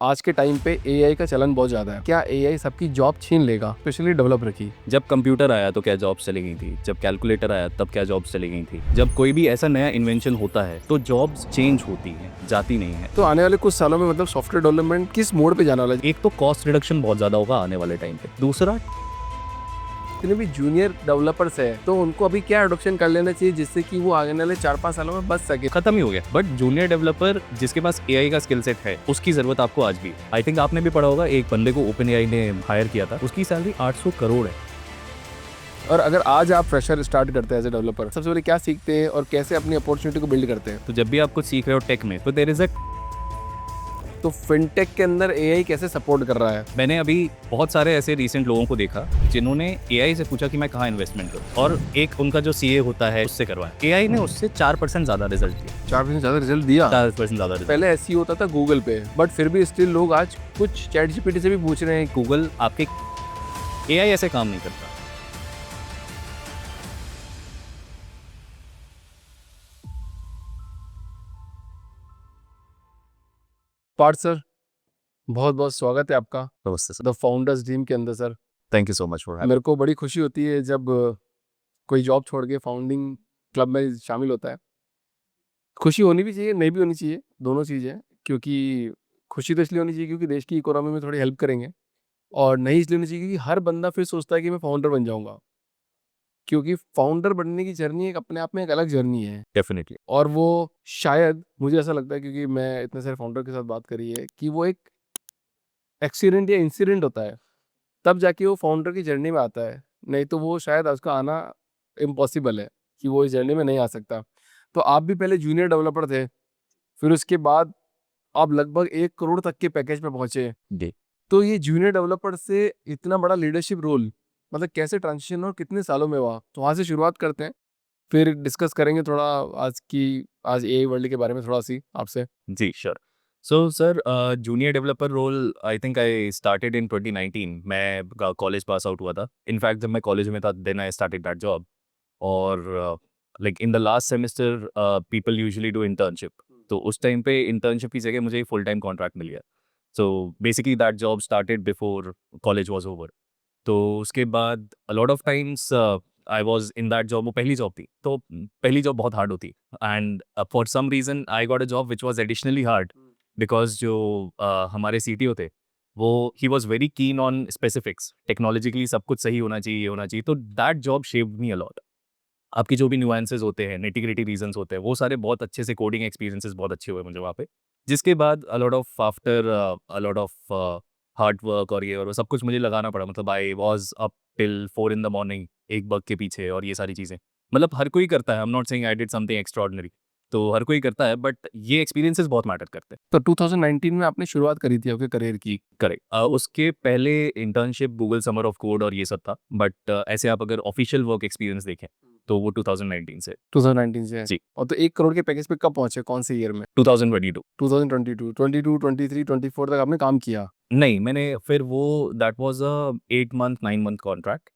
आज के टाइम पे एआई का चलन बहुत ज़्यादा है। क्या एआई सबकी जॉब छीन लेगा, स्पेशली डेवलपर की? जब कंप्यूटर आया तो क्या जॉब चली गई थी, जब कैलकुलेटर आया तब क्या जॉब चली गई थी। जब कोई भी ऐसा नया इन्वेंशन होता है तो जॉब्स चेंज होती हैं, जाती नहीं है। तो आने वाले कुछ सालों में मतलब सॉफ्टवेयर डेवलपमेंट किस मोड पे जाने वाला है? एक तो कॉस्ट रिडक्शन बहुत ज्यादा होगा आने वाले टाइम पे, दूसरा जितने भी जूनियर डेवलपर्स है तो उनको अभी क्या एडॉप्शन कर लेना चाहिए जिससे कि वो आने वाले 4-5 सालों में बच सके? खत्म ही हो गया। बट जूनियर डेवलपर जिसके पास एआई का स्किल सेट है उसकी जरूरत आपको आज भी। आई थिंक आपने भी पढ़ा होगा, एक बंदे को ओपन एआई ने हायर किया था, उसकी सैलरी 800 करोड़ है। और अगर आज आप फ्रेशर स्टार्ट करते हैं एज ए डेवलपर, सबसे पहले क्या सीखते हैं और कैसे अपनी अपॉर्चुनिटी को बिल्ड करते हैं? तो जब भी आप कुछ सीख रहे हो टेक में तो देयर इज अ तो फिनटेक के अंदर एआई कैसे सपोर्ट कर रहा है? मैंने अभी बहुत सारे ऐसे रिसेंट लोगों को देखा जिन्होंने एआई से पूछा कि मैं कहाँ इन्वेस्टमेंट करूँ, और एक उनका जो सीए होता है उससे करवाया। एआई ने उससे 4% ज्यादा रिजल्ट दिया। 4% ज़्यादा रिजल्ट दिया? 4% ज्यादा रिजल्ट। पहले ऐसे ही होता था गूगल पे, बट फिर भी स्टिल लोग आज कुछ चैट जीपीटी से भी पूछ रहे हैं। गूगल आपके एआई ऐसे काम नहीं करता। पार्थ सर, बहुत बहुत स्वागत है आपका नमस्ते सर। द फाउंडर्स टीम के अंदर। Sir, thank you so much for मेरे को बड़ी खुशी होती है जब कोई जॉब छोड़ के फाउंडिंग क्लब में शामिल होता है। खुशी होनी भी चाहिए, नहीं भी होनी चाहिए, दोनों चीज़ें हैं। क्योंकि खुशी तो इसलिए होनी चाहिए क्योंकि देश की इकोनॉमी में थोड़ी हेल्प करेंगे, और नहीं इसलिए होनी चाहिए क्योंकि हर बंदा फिर सोचता है कि मैं फाउंडर बन जाऊंगा। क्योंकि फाउंडर बनने की जर्नी एक अपने आप में एक अलग जर्नी है। डेफिनेटली। और वो शायद मुझे ऐसा लगता है, क्योंकि मैं इतने सारे फाउंडर के साथ बात करी है, कि वो एक एक्सीडेंट या इंसिडेंट होता है, तब जाके वो फाउंडर की जर्नी में आता है। नहीं तो वो शायद उसका आना इम्पॉसिबल है, कि वो इस जर्नी में नहीं आ सकता। तो आप भी पहले जूनियर डेवलपर थे, फिर उसके बाद आप लगभग 1 करोड़ तक के पैकेज पे पहुंचे। जी तो ये जूनियर डेवलपर से इतना बड़ा लीडरशिप रोल, मतलब कैसे ट्रांजिशन और कितने सालों में हुआ? तो वहाँ से शुरुआत करते हैं, फिर डिस्कस करेंगे थोड़ा आज एआई वर्ल्ड के बारे में थोड़ा सी आपसे। जी sure. So sir, junior developer role I think I started in 2019। मैं कॉलेज पास आउट हुआ था। इनफैक्ट जब मैं कॉलेज में था then I started that job. और like in the last semester people usually do internship. तो उस टाइम पे इंटर्नशिप की जगह मुझे फुल टाइम कॉन्ट्रैक्ट मिल गया। So basically that job started before college was over. तो उसके बाद अ lot of times I was in that job. वो पहली जॉब थी, तो पहली जॉब बहुत हार्ड होती। And for some reason I got a job which was additionally hard, because जो हमारे सीटीओ थे वो ही was very keen on specifics. Technologically सब कुछ सही होना चाहिए, ये होना चाहिए। तो that job shaped me a lot. आपके जो भी नुआंसेस होते हैं, निटी-ग्रिटी रीज़न्स होते हैं, वो सारे बहुत अच्छे से कोडिंग एक्सपीरियंसेस बहुत अच्छे हुए मुझे वहाँ पे। जिसके बाद अ लॉट ऑफ हार्ड वर्क और ये और वो सब कुछ मुझे लगाना पड़ा। मतलब I was up till 4 in the morning एक बग के पीछे और ये सारी चीज़ें। मतलब हर कोई करता है, I am not saying I did something extraordinary. तो हर कोई करता है, बट ये एक्सपीरियंसेस बहुत मैटर करते हैं। तो 2019 में आपने शुरुआत करी थी आपके करियर की। करेक्ट। उसके पहले internship Google summer of code और ये सब था। बट ऐसे आप अगर ऑफिशियल वर्क एक्सपीरियंस देखें तो वो 2019 से। 2019 से है। जी। और तो 1 करोड़ के पैकेज पे कब पहुंचे, कौन से ईयर में? 2022। 2022, 22, 23, 24 तक आपने काम किया। नहीं, मैंने फिर वो that was a 8 month 9 month contract.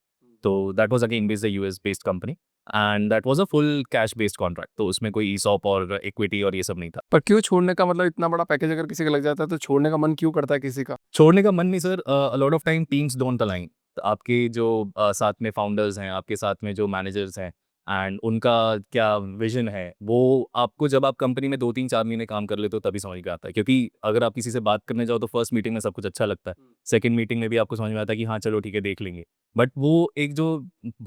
तो that was again based a US based company and that was a full cash based contract. तो उसमें कोई ईसॉप और इक्विटी और ये सब नहीं था। पर क्यों छोड़ने का, मतलब इतना बड़ा पैकेज अगर किसी का लग जाता है तो छोड़ने का मन क्यों करता है किसी का? छोड़ने का मन नहीं sir. A lot of time teams don't align. आपके जो साथ में फाउंडर्स हैं, आपके साथ में जो मैनेजर्स हैं एंड उनका क्या विज़न है, वो आपको जब आप कंपनी में 2-3-4 महीने काम कर लेते हो तभी समझ में आता है। क्योंकि अगर आप किसी से बात करने जाओ तो फर्स्ट मीटिंग में सब कुछ अच्छा लगता है। सेकंड मीटिंग में भी आपको समझ में आता है कि हाँ, चलो ठीक है, देख लेंगे। बट वो एक जो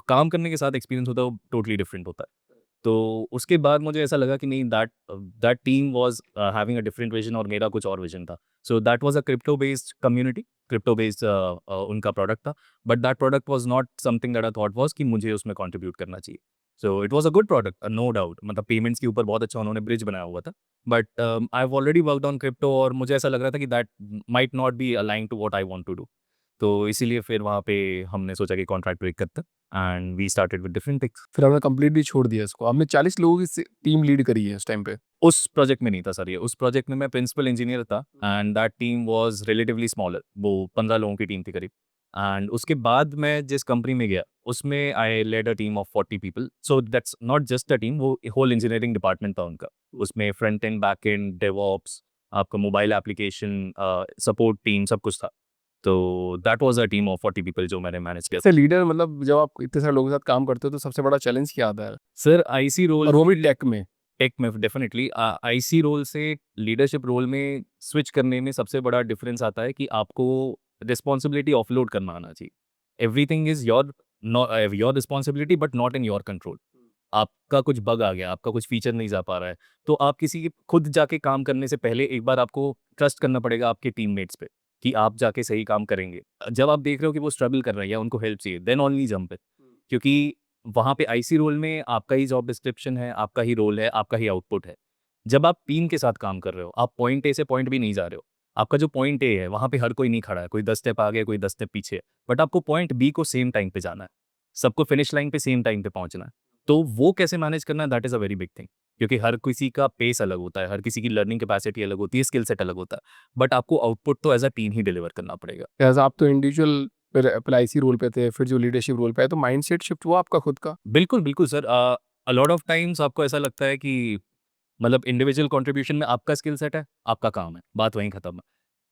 काम करने के साथ एक्सपीरियंस होता है वो टोटली डिफरेंट होता है। तो उसके बाद मुझे ऐसा लगा कि नहीं, that that team was having a different vision और मेरा कुछ और विज़न था। So that was a crypto based community, crypto based उनका प्रोडक्ट था। But that product was not something that I thought was कि मुझे उसमें कंट्रीब्यूट करना चाहिए। So it was a good product, no doubt. मतलब पेमेंट्स के ऊपर बहुत अच्छा उन्होंने ब्रिज बनाया हुआ था। But I have already worked on crypto और मुझे ऐसा लग रहा था कि that might not be aligned to what I want to do. तो इसीलिए फिर वहाँ पे हमने सोचा कि कॉन्ट्रैक्ट ब्रेक करते हैं and we started with different things. फिर आपने कंप्लीटली छोड़ दिया इसको। आपने 40 लोगों की टीम लीड करी है उस टाइम पे। उस प्रोजेक्ट में नहीं था सर ये। उस प्रोजेक्ट में मैं प्रिंसिपल इंजीनियर था and that team was relatively smaller. वो 15 लोगों की टीम थी करीब। एंड उसके बाद मैं जिस कंपनी में गया उसमें I led a team of 40 people. So that's not just a team, वो होल इंजीनियरिंग डिपार्टमेंट था उनका। उसमें front end, back end, DevOps, आपका मोबाइल एप्लीकेशन, सपोर्ट टीम, सब कुछ था। तो that was a team of 40 people जो मैंने मैनेज किया। एज़ अ लीडर मतलब जब आप इतने सारे लोगों के साथ काम करते हो तो सबसे बड़ा चैलेंज क्या आता है? सर आईसी रोल और वो भी टेक में? टेक में डेफ़िनेटली आईसी रोल से लीडरशिप रोल में स्विच करने में सबसे बड़ा डिफ़रेंस आता है कि आपको रिस्पॉन्सिबिलिटी ऑफलोड करना आना चाहिए। Everything is your responsibility but not in your control. आपका कुछ बग आ गया, आपका कुछ फीचर नहीं जा पा रहा है, तो आप किसी के खुद जाके काम करने से पहले एक बार आपको ट्रस्ट करना पड़ेगा आपके टीममेट्स पे, कि आप जाके सही काम करेंगे। जब आप देख रहे हो कि वो स्ट्रगल कर रहे हैं या उनको हेल्प चाहिए, देन ओनली जंप इन। क्योंकि वहाँ पे आईसी रोल में आपका ही जॉब डिस्क्रिप्शन है, आपका ही रोल है, आपका ही आउटपुट है। जब आप टीम के साथ काम कर रहे हो, आप पॉइंट ए से पॉइंट बी नहीं जा रहे हो। आपका जो पॉइंट ए है, वहाँ पे हर कोई नहीं खड़ा है, कोई 10 स्टेप आगे, कोई 10 स्टेप पीछे है। बट आपको पॉइंट बी को सेम टाइम पे जाना है। सबको फिनिश लाइन पे सेम टाइम पे पहुँचना है। तो वो कैसे मैनेज करना है, that is a very big thing. क्योंकि हर किसी का पेस अलग होता है, हर किसी की लर्निंग कैपेसिटी अलग होती है, स्किल सेट अलग होता है। बट आपको आउटपुट तो as a team he deliver करना पड़ेगा। एज़ आप तो इंडिविजुअल फिर एप्लाईसी रोल पे थे, फिर जो लीडरशिप रोल पे आए, तो माइंडसेट शिफ्ट हुआ आपका खुद का? बिल्कुल, बिल्कुल sir. A lot of times आपको ऐसा लगता है कि मतलब इंडिविजुअल कंट्रीब्यूशन में आपका स्किल सेट है, आपका काम है, बात वहीं खत्म है।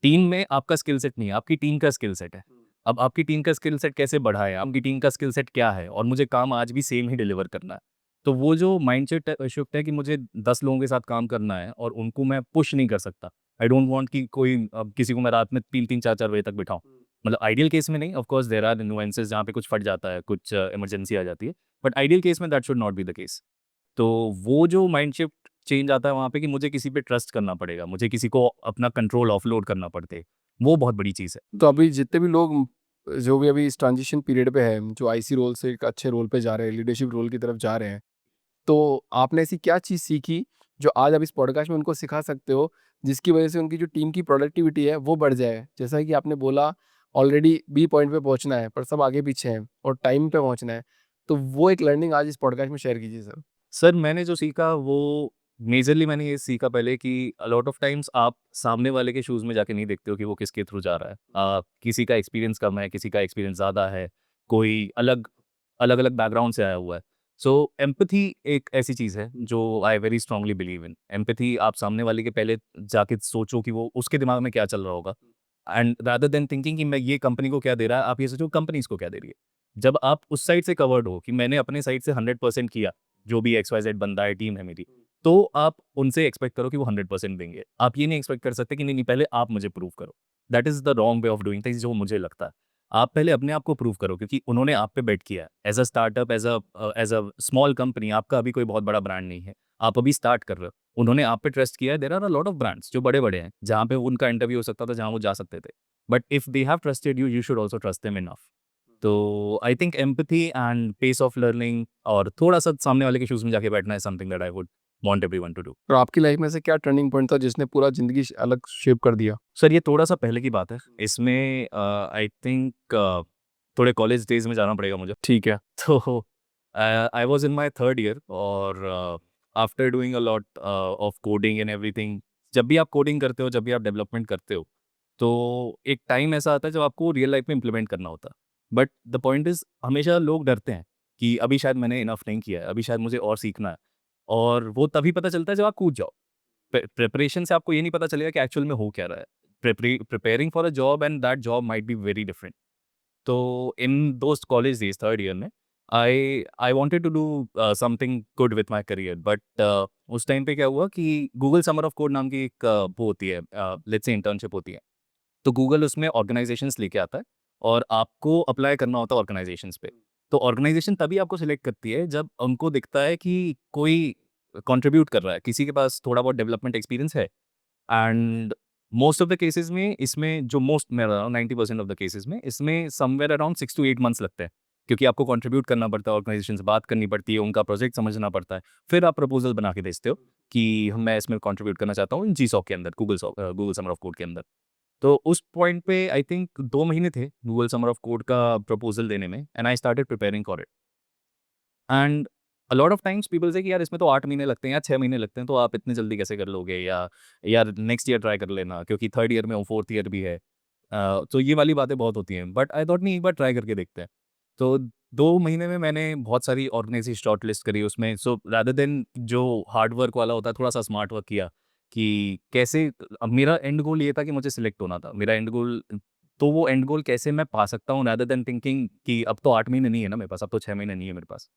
टीम में आपका स्किल सेट नहीं है, आपकी टीम का स्किल सेट है। अब आपकी टीम का स्किल सेट कैसे बढ़ाएँ, आपकी टीम का स्किल सेट क्या है और मुझे काम आज भी सेम ही डिलीवर करना है। तो वो जो माइंडसेट शिफ्ट है कि मुझे 10 लोगों के साथ काम करना है और उनको मैं पुश नहीं कर सकता। आई डोंट वांट कि कोई किसी को मैं रात में 3-3 4-4 बजे तक बिठाऊँ। मतलब आइडियल केस में नहीं, of course there are nuances जहाँ पे कुछ फट जाता है, कुछ इमरजेंसी आ जाती है। बट आइडियल केस में that should not be the case. तो वो जो माइंड शिफ्ट चेंज आता है वहाँ पे कि मुझे किसी पे ट्रस्ट करना पड़ेगा, मुझे किसी को अपना कंट्रोल ऑफलोड करना पड़ते, वो बहुत बड़ी चीज़ है। तो अभी जितने भी लोग जो भी अभी इस ट्रांजिशन पीरियड पे हैं, जो आईसी रोल से एक अच्छे रोल पे जा रहे हैं, लीडरशिप रोल की तरफ जा रहे हैं, तो आपने ऐसी क्या चीज़ सीखी जो आज आप इस पॉडकास्ट में उनको सिखा सकते हो, जिसकी वजह से उनकी जो टीम की प्रोडक्टिविटी है वो बढ़ जाए? जैसा कि आपने बोला ऑलरेडी बी पॉइंट पे पहुंचना है पर सब आगे पीछे हैं और टाइम पे पहुंचना है, तो वो एक लर्निंग आज इस पॉडकास्ट में शेयर कीजिए सर। सर मैंने जो सीखा वो मेजरली मैंने ये सीखा पहले कि अ लॉट ऑफ टाइम्स आप सामने वाले के शूज़ में जाके नहीं देखते हो कि वो किसके थ्रू जा रहा है। किसी का एक्सपीरियंस कम है, किसी का एक्सपीरियंस ज़्यादा है, कोई अलग-अलग बैकग्राउंड से आया हुआ है। सो एम्पैथी एक ऐसी चीज़ है जो I very strongly believe in. Empathy आप सामने वाले के पहले जाके सोचो कि वो उसके दिमाग में क्या चल रहा होगा। एंड रादर देन थिंकिंग कि मैं ये कंपनी को क्या दे रहा है, आप ये सोचो कंपनी इसको क्या दे रही है। जब आप उस साइड से कवर्ड हो कि मैंने अपने साइड से 100% किया, जो भी XYZ बंदा है, टीम है मेरी, तो आप उनसे एक्सपेक्ट करो कि वो 100% देंगे। आप ये नहीं एक्सपेक्ट कर सकते कि नहीं, नहीं पहले आप मुझे प्रूव करो। That is the wrong way of doing things जो मुझे लगता है। आप पहले अपने आप को प्रूव करो क्योंकि उन्होंने आप पे बेट किया है। As a startup, as a small company आपका अभी कोई बहुत बड़ा ब्रांड नहीं है। आप अभी स्टार्ट कर रहे हो। उन्होंने आप पे ट्रस्ट किया है। There are a lot of brands जो बड़े-बड़े हैं, जहाँ पे उनका इंटरव्यू हो सकता था, जहाँ वो जा सकते थे। But if they have trusted you, you should also trust them enough. तो I think empathy and pace of learning और थोड़ा-सा सामने वाले के शूज़ में जाके बैठना is something that I would want everyone to do. और आपकी लाइफ में से क्या टर्निंग पॉइंट था जिसने पूरा ज़िंदगी अलग शेप कर दिया? सर ये थोड़ा-सा पहले की बात है। इसमें आई थिंक थोड़े कॉलेज डेज़ में जाना पड़ेगा मुझे। ठीक है। तो I was in my 3rd year और after doing a lot of coding and everything, जब भी आप कोडिंग करते हो, जब भी आप डेवलपमेंट करते हो, तो एक टाइम ऐसा आता है जब आपको रियल लाइफ में इम्प्लीमेंट करना होता है। बट द पॉइंट इज़ हमेशा लोग डरते हैं कि अभी शायद मैंने इनफ नहीं किया है, अभी शायद मुझे और सीखना है। और वो तभी पता चलता है जब आप कूद जाओ। प्रिपरेशन से आपको ये नहीं पता चलेगा कि एक्चुअल में हो क्या रहा है। Preparing for a job and that job might be very different. तो इन दोस्त कॉलेज डेज़ 3rd ईयर में I wanted to do something good with my career but उस टाइम पे क्या हुआ कि गूगल समर ऑफ कोड नाम की एक वो होती है, लेट्स से इंटर्नशिप होती है। तो गूगल उसमें ऑर्गेनाइजेशंस लेके आता है और आपको अप्लाई करना होता है ऑर्गेनाइजेशंस पे। तो ऑर्गेनाइजेशन तभी आपको सिलेक्ट करती है जब उनको दिखता है कि कोई कंट्रीब्यूट कर रहा है, किसी के पास थोड़ा बहुत डेवलपमेंट एक्सपीरियंस है। And most of the cases में इसमें जो मोस्ट मैं बता रहा हूँ 90% ऑफ द केसेस में इसमें समवेयर अराउंड 6 टू 8 मंथ्स लगते हैं। क्योंकि आपको कंट्रीब्यूट करना पड़ता है, ऑर्गेनाइजेशन से बात करनी पड़ती है, उनका प्रोजेक्ट समझना पड़ता है। फिर आप प्रपोजल बना के भेजते हो कि मैं इसमें कंट्रीब्यूट करना चाहता हूँ जीसॉक के अंदर, गूगल समर ऑफ कोड के अंदर। तो उस पॉइंट पे आई थिंक 2 महीने थे गूगल समर ऑफ कोड का प्रपोजल देने में and I started preparing for it. And a lot of times people से कि यार इसमें तो 8 महीने लगते हैं या 6 महीने लगते हैं, तो आप इतनी जल्दी कैसे कर लोगे, या यार नेक्स्ट ईयर ट्राई कर लेना क्योंकि 3rd ईयर में हूँ, 4th ईयर भी है। तो ये वाली बातें बहुत होती हैं, बट आई थॉट नहीं एक बार ट्राई करके देखते हैं। तो 2 महीने में मैंने बहुत सारी ऑर्गेनाइजेशन शॉर्ट लिस्ट करी उसमें। सो रादर देन जो हार्ड वर्क वाला होता है, थोड़ा सा स्मार्ट वर्क किया कि कैसे अब मेरा एंड गोल ये था कि मुझे सिलेक्ट होना था। मेरा एंड गोल तो वो एंड गोल कैसे मैं पा सकता हूँ रादर देन थिंकिंग कि अब तो 8 महीने नहीं है ना मेरे पास, अब तो 6 महीने नहीं है मेरे पास।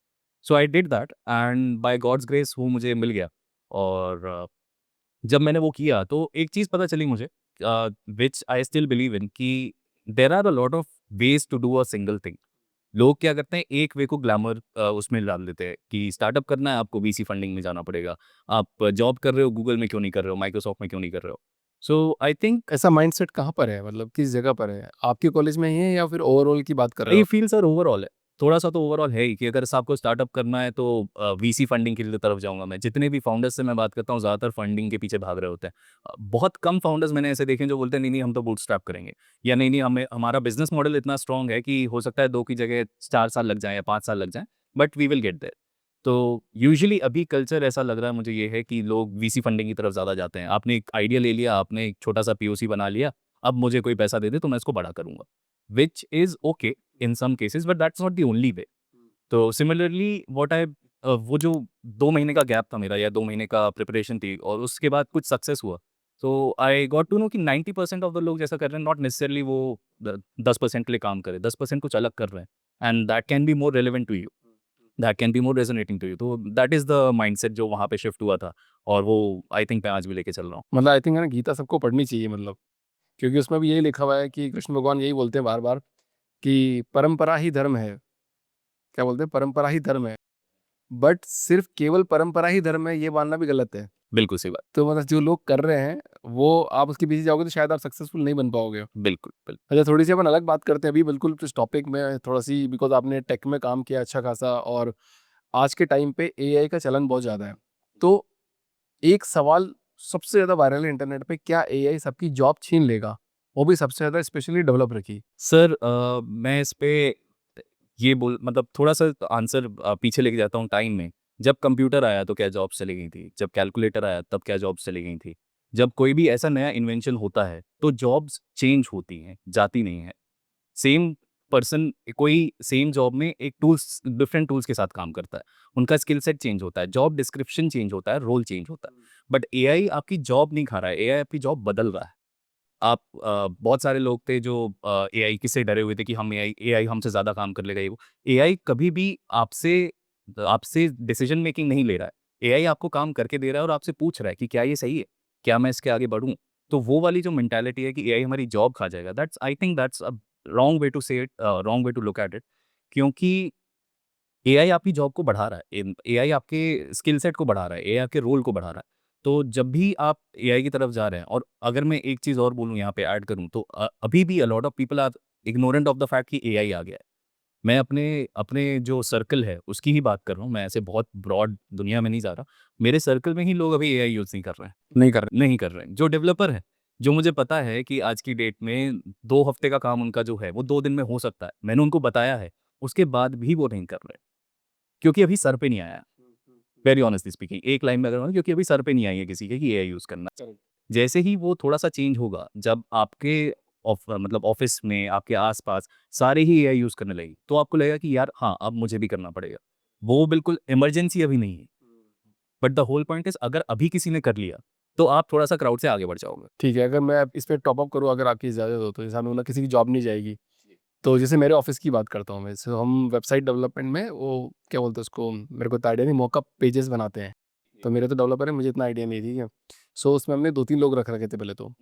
So I did that and by God's grace वो मुझे मिल गया। और जब मैंने वो किया तो एक चीज़ पता चली मुझे which I still believe in कि there are a lot of ways to do a single thing. लोग क्या करते हैं एक वे को ग्लैमर उसमें डाल देते हैं कि स्टार्टअप करना है आपको वीसी फंडिंग में जाना पड़ेगा। आप जॉब कर रहे हो गूगल में क्यों नहीं कर रहे हो, माइक्रोसॉफ्ट में क्यों नहीं कर रहे हो? सो आई थिंक ऐसा माइंडसेट कहाँ पर है, मतलब किस जगह पर है? आपके कॉलेज में ही है या फिर ओवरऑल की बात कर रहे ये हो? फील सर ओवरऑल है। थोड़ा-सा तो ओवरऑल है ही कि अगर आपको स्टार्टअप करना है तो वीसी फंडिंग की तरफ जाऊँगा मैं। जितने भी फाउंडर्स से मैं बात करता हूँ ज़्यादातर फंडिंग के पीछे भाग रहे होते हैं। बहुत कम फाउंडर्स मैंने ऐसे देखे हैं जो बोलते हैं नहीं-नहीं हम तो बूटस्ट्रैप करेंगे या नहीं-नहीं हमें हमारा बिज़नेस मॉडल इतना स्ट्रॉन्ग है कि हो सकता है 2 की जगह 4 साल लग जाएँ या 5 साल लग जाएँ, but we will get there. तो यूजुअली अभी कल्चर ऐसा लग रहा है मुझे ये है कि लोग वीसी फंडिंग की तरफ ज़्यादा जाते हैं। आपने एक आइडिया ले लिया, आपने एक छोटा-सा पीओसी बना लिया, अब मुझे कोई पैसा दे दे तो मैं इसको बड़ा करूँगा। Which is okay in some cases but that's not the only way. तो सिमिलरली व्हाट आई वो जो 2 महीने का गैप था मेरा या 2 महीने का प्रिपरेशन थी और उसके बाद कुछ सक्सेस हुआ। तो आई गॉट टू नो कि 90% ऑफ द लोग जैसा कर रहे हैं नॉट नेसेसरीली वो 10% के लिए काम कर रहे हैं, 10% कुछ अलग कर रहे हैं and that can be more relevant to you, that can be more resonating to you. तो दैट इज़ द माइंडसेट जो वहाँ पे शिफ्ट हुआ था और वो आई थिंक मैं आज भी लेके चल रहा हूँ। मतलब आई थिंक है ना, गीता सबको पढ़नी चाहिए, मतलब क्योंकि उसमें भी यही लिखा हुआ है कि कृष्ण भगवान यही बोलते हैं बार-बार कि परंपरा ही धर्म है। क्या बोलते हैं? परंपरा ही धर्म है। बट सिर्फ़ केवल परंपरा ही धर्म है, ये मानना भी गलत है। बिल्कुल सही बात। तो मतलब जो लोग कर रहे हैं, वो आप उसके पीछे जाओगे तो शायद आप सक्सेसफुल नहीं बन पाओगे। बिल्कुल, बिल्कुल। अच्छा, थोड़ी-सी अपन अलग बात करते हैं अभी बिल्कुल इस टॉपिक में थोड़ा-सी, बिकॉज़ आपने टेक में काम किया अच्छा खासा और आज के टाइम पे एआई का चलन बहुत ज़्यादा है। तो एक सवाल सबसे ज़्यादा वायरल है इंटरनेट पे, क्या एआई सबकी जॉब छीन लेगा? वो भी सबसे ज़्यादा स्पेशली डेवलपर की। सर मैं इस पे ये बोल मतलब थोड़ा-सा आंसर पीछे लेके जाता हूँ टाइम में। जब कंप्यूटर आया तो क्या जॉब्स चली गई थी? जब कैलकुलेटर आया तब क्या जॉब्स चली गई थी? जब कोई भी ऐसा नया इन्वेंशन होता है तो जॉब्स चेंज होती हैं, जाती नहीं हैं। सेम पर्सन कोई सेम जॉब में एक टूल्स डिफरेंट टूल्स के साथ काम करता है। उनका स्किल सेट चेंज होता है, जॉब डिस्क्रिप्शन चेंज होता है, रोल चेंज होता है। बट एआई आपकी जॉब नहीं खा रहा है, एआई आपकी जॉब बदल रहा है। आप बहुत सारे लोग थे जो एआई किससे डरे हुए थे कि हम एआई एआई हमसे ज़्यादा काम कर लेगा ये वो। एआई कभी भी आपसे आपसे डिसीजन मेकिंग नहीं ले रहा है। एआई आपको काम करके दे रहा है और आपसे पूछ रहा है कि क्या ये सही है? क्या मैं इसके आगे बढ़ूँ? तो वो वाली जो मेंटालिटी है कि एआई हमारी जॉब खा जाएगा, that's I think that's a wrong way to say it, wrong way to look at it. क्योंकि एआई आपकी जॉब को बढ़ा रहा है, एआई आपके स्किल सेट को बढ़ा रहा है, एआई आपके रोल को बढ़ा रहा है। तो जब भी आप एआई की तरफ जा रहे हैं और अगर मैं एक चीज़ और बोलूँ यहाँ पे ऐड करूँ तो अभी भी a lot of people are ignorant of the fact कि एआई आ गया है। मैं अपने अपने जो सर्कल है उसकी ही बात कर रहा हूँ, मैं ऐसे बहुत ब्रॉड दुनिया में नहीं जा रहा। मेरे सर्कल में ही लोग अभी एआई यूज़ नहीं कर रहे हैं, नहीं कर रहे। नहीं कर रहे हैं। जो डेवलपर है, जो मुझे पता है कि आज की डेट में 2 हफ्ते का काम उनका जो है वो 2 दिन में हो सकता है। मैंने उनको बताया है, उसके बाद भी वो नहीं कर रहे। क्योंकि अभी सर पे नहीं आया है। वेरी ऑनेस्टली स्पीकिंग एक लाइन में अगर बोलूँ क्योंकि अभी सर पे नहीं आई है किसी के कि एआई यूज़ करना। करेक्ट। जैसे ही वो थोड़ा-सा चेंज होगा, जब आपके मतलब ऑफ़िस में, आपके आस-पास सारे ही एआई यूज़ करने लगेंगे, तो आपको लगेगा कि यार हाँ, अब मुझे भी करना पड़ेगा। वो बिल्कुल इमरजेंसी अभी नहीं है। But the whole point is अगर अभी किसी ने कर लिया, तो आप थोड़ा-सा क्राउड से आगे बढ़ जाओगे। ठीक है, अगर मैं इस पे टॉप अप करूँ, अगर आपकी इजाज़त हो तो, जैसे हमने बोला किसी की जॉब नहीं जाएगी। तो जैसे मेरे ऑफ़िस की बात करता हूँ मैं, जैसे हम वेबसाइट डेवलपमेंट में वो क्या बोलते हैं उसको, मेरे को इतना आइडिया नहीं, मॉकअप पेजेस बनाते हैं। तो मेरे तो डेवलपर है, मुझे इतना आइडिया नहीं है, ठीक है। सो उसमें हमने 2-3 लोग रख रखे थे पहले तो,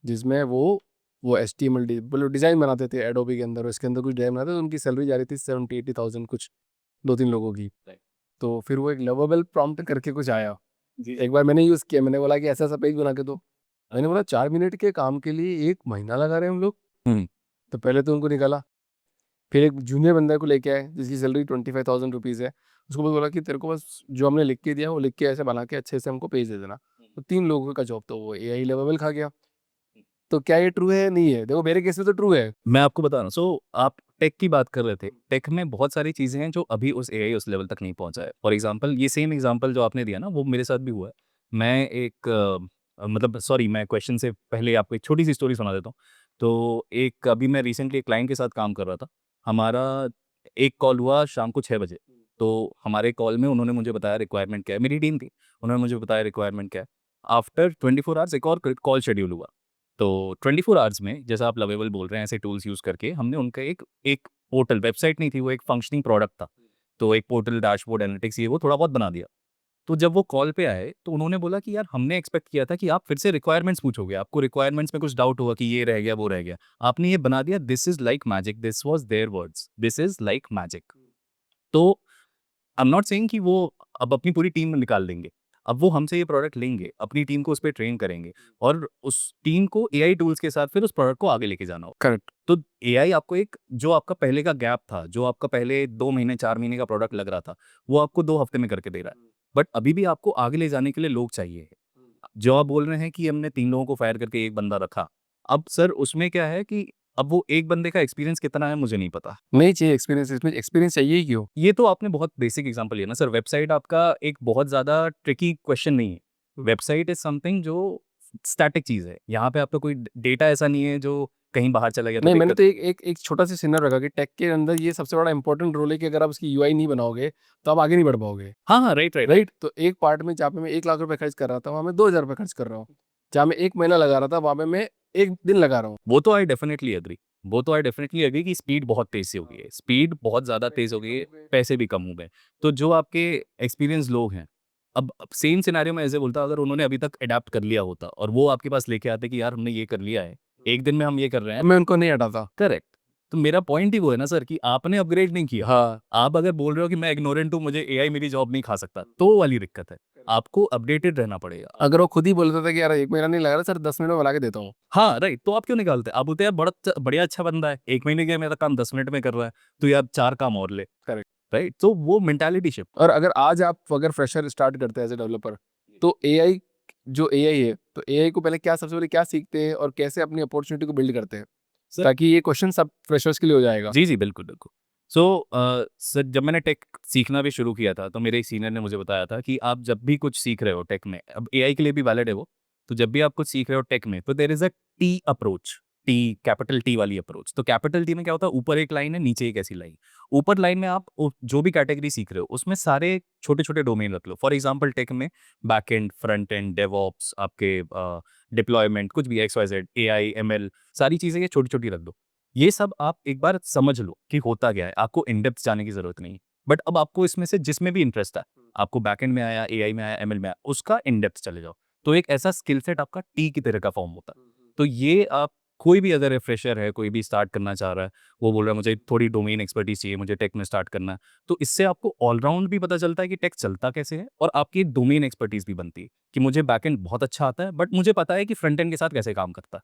जिसमें वो एचटीएमएल मतलब डिज़ाइन बनाते थे एडोबी के अंदर, उसके अंदर कुछ डिज़ाइन बनाते थे, तो उनकी सैलरी जा रही थी 70-80,000 कुछ, 2-3 लोगों की। राइट। तो फिर वो एक लवेबल प्रॉम्प्ट करके कुछ आया। जी। एक बार मैंने यूज़ किया, मैंने बोला कि ऐसा-ऐसा पेज बना के दो। मैंने बोला 4 मिनट के काम के लिए 1 महीना लगा रहे हैं हम लोग। हुँ। तो पहले तो उनको निकाला, फिर एक जूनियर बंदे को लेके आए जिसकी सैलरी 25,000 रुपीज़ है। उसको बस बोला कि तेरे को बस जो हमने लिख के दिया वो लिख के ऐसे बना के अच्छे से हमको भेज दे देना। तो 3 लोगों का जॉब तो वो एआई लेवल खा गया। तो क्या ये ट्रू है या नहीं है? देखो मेरे केस में तो ट्रू है। मैं आपको बता रहा हूँ, आप टेक की बात कर रहे थे। टेक में बहुत सारी चीज़ें हैं जो अभी उस एआई उस लेवल तक नहीं पहुँचा है। फॉर एग्ज़ाम्पल ये सेम एग्ज़ाम्पल जो आपने दिया ना, वो मेरे साथ भी हुआ है। मैं एक मतलब सॉरी मैं क्वेश्चन से पहले आपको एक छोटी-सी स्टोरी सुना देता हूँ। तो एक अभी मैं रिसेंटली एक क्लाइंट के साथ काम कर रहा था। हमारा एक कॉल हुआ शाम को 6 बजे। तो हमारे कॉल में उन्होंने मुझे बताया रिक्वायरमेंट क्या है, मेरी टीम थी। उन्होंने मुझे बताया रिक्वायरमेंट क्या है। आफ्टर 24 आवर्स एक और कॉल शेड्यूल हुआ। तो 24 आवर्स में जैसा आप लवेबल बोल रहे हैं ऐसे टूल्स यूज़ करके हमने उनका एक एक पोर्टल, वेबसाइट नहीं थी, वो एक फंक्शनिंग प्रोडक्ट था। तो एक पोर्टल, डैशबोर्ड, एनालिटिक्स ये वो थोड़ा बहुत बना दिया। तो जब वो कॉल पे आए तो उन्होंने बोला कि यार हमने एक्सपेक्ट किया था कि आप फिर से रिक्वायरमेंट्स पूछोगे, आपको रिक्वायरमेंट्स में कुछ डाउट होगा कि ये रह गया, वो रह गया। आपने ये बना दिया, this is like magic, this was their words, this is like magic. तो आई एम नॉट सेइंग कि वो अब अपनी पूरी टीम निकाल देंगे। अब वो हमसे ये प्रोडक्ट लेंगे, अपनी टीम को उस पे ट्रेन करेंगे और उस टीम को एआई टूल्स के साथ फिर उस प्रोडक्ट को आगे लेके जाना होगा। करेक्ट। तो एआई आपको एक जो आपका पहले का गैप था, जो आपका पहले 2 महीने, 4 महीने का प्रोडक्ट लग रहा था, वो आपको 2 हफ्ते में करके दे रहा है। बट अभी भी आपको आगे ले जाने के लिए लोग चाहिए। जो आप बोल रहे हैं कि हमने 3 लोगों को फायर करके 1 बंदा रखा। अब सर उसमें क्या है कि अब वो 1 बंदे का एक्सपीरियंस कितना है मुझे नहीं पता। नहीं चाहिए एक्सपीरियंस, इसमें एक्सपीरियंस चाहिए ही क्यों? ये तो आपने बहुत बेसिक एग्जांपल लिया ना सर, वेबसाइट आपका एक बहुत ज़्यादा ट्रिकी क्वेश्चन नहीं है। वेबसाइट इज़ समथिंग जो स्टैटिक चीज़ है। यहाँ पे आपका कोई ड डेटा ऐसा नहीं है जो कहीं बाहर चला गया तो नहीं, मैंने दिक्कत। तो एक छोटा-सा सिनेरियो रखा कि टेक के अंदर ये सबसे बड़ा इम्पोर्टेंट रोल है कि अगर आप उसकी यूआई नहीं बनाओगे, तो आप आगे नहीं बढ़ पाओगे, हाँ, हाँ, राइट, राइट, राइट। राइट? तो एक पार्ट में जहाँ पे मैं 1 लाख रुपए खर्च कर रहा था, वहाँ मैं 2,000 रुपए खर्च कर रहा हूँ। जहाँ मैं 1 महीना लगा रहा था, वहाँ पे मैं 1 दिन लगा रहा हूँ। वो तो आई डेफिनिटली एग्री। वो तो आई डेफिनिटली एग्री कि स्पीड बहुत तेज़ से हो गई है। स्पीड बहुत ज़्यादा तेज़ हो गई है, पैसे भी कम हो गए। तो जो आपके एक्सपीरियंस लोग हैं, अब सेम सिनेरियो में ऐसे बोलता अगर उन्होंने अभी तक अडैप्ट कर लिया होता और वो आपके पास लेके आते कि यार हमने ये कर लिया है, 1 दिन में हम ये कर रहे हैं। अब मैं उनको नहीं हटाता। करेक्ट। तो मेरा पॉइंट ही वो है ना सर कि आपने अपग्रेड नहीं किया। हाँ, आप अगर बोल रहे हो कि मैं इग्नोरेंट हूँ, मुझे एआई मेरी जॉब नहीं खा सकता, तो वो वाली दिक्कत है। आपको अपडेटेड रहना पड़ेगा। अगर वो खुद ही बोल देता कि यार 1 महीना नहीं लग रहा सर, 10 मिनट में बना के देता हूँ। हाँ, राइट, तो आप क्यों निकालते? आप बोलते हैं यार बढ़िया अच्छा बंदा है, 1 महीने के मेरा काम 10 मिनट में कर रहा है, तो यार 4 काम और ले। करेक्ट। राइट? तो वो मेंटालिटी शिफ्ट। और अगर आज आप अगर फ्रेशर स्टार्ट करते हैं एज़ अ डेवलपर, तो एआई जो एआई है, तो एआई को पहले क्या सबसे पहले क्या सीखते हैं और कैसे अपनी अपॉर्च्युनिटी को बिल्ड करते हैं? सर ताकि ये क्वेश्चन सब फ्रेशर्स के लिए हो जाएगा। जी, जी, बिल्कुल, बिल्कुल। सो सर जब मैंने टेक सीखना भी शुरू किया था, तो मेरे एक सीनियर ने मुझे बताया था कि आप जब भी कुछ सीख रहे हो टेक में, अब एआई के लिए भी वैलिड है वो, तो जब भी आप कुछ सीख रहे हो टेक में, तो there is a T approach, T capital T वाली अप्रोच। तो कैपिटल टी में क्या होता है, ऊपर एक लाइन है, नीचे एक ऐसी लाइन। ऊपर लाइन में आप जो भी कैटेगरी सीख रहे हो, उसमें सारे छोटे-छोटे डोमेन रख लो। फॉर एग्ज़ाम्पल टेक में बैकएंड, फ्रंट एंड, डेवऑप्स, आपके डिप्लॉयमेंट, कुछ भी X, Y, Z, AI, ML, सारी चीज़ें ये छोटी-छोटी रख दो। ये सब आप एक बार समझ लो कि होता क्या है, आपको इन डेप्थ जाने की ज़रूरत नहीं है। बट अब आपको इसमें से जिसमें भी इंटरेस्ट है, आपको बैकएंड में आया, एआई में आया, एमएल में आया, उसका इन डेप्थ चले जाओ। तो एक ऐसा स्किल सेट आपका टी की तरह का फॉर्म होता है। तो ये आप कोई भी अगर फ्रेशर है, कोई भी स्टार्ट करना चाह रहा है, वो बोल रहा है मुझे थोड़ी डोमेन एक्सपर्टीज़ चाहिए, मुझे टेक में स्टार्ट करना है, तो इससे आपको ऑलराउंड भी पता चलता है कि टेक चलता कैसे है और आपकी एक डोमेन एक्सपर्टीज़ भी बनती है कि मुझे बैकएंड बहुत अच्छा आता है, बट मुझे पता है कि फ्रंट एंड के साथ कैसे काम करता है।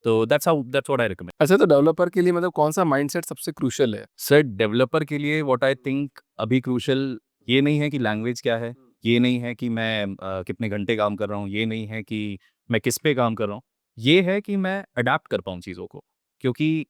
तो दैट्स व्हाट आई रिकमेंड। अच्छा, तो डेवलपर के लिए मतलब कौन-सा माइंडसेट सबसे क्रूशियल है? सर डेवलपर के लिए व्हाट आई थिंक अभी क्रूशियल ये नहीं है कि लैंग्वेज क्या है, ये नहीं है कि मैं कितने घंटे काम कर रहा हूँ, ये नहीं है कि मैं किस पे काम कर रहा हूँ, ये है कि मैं अडैप्ट कर पाऊँ चीज़ों को। क्योंकि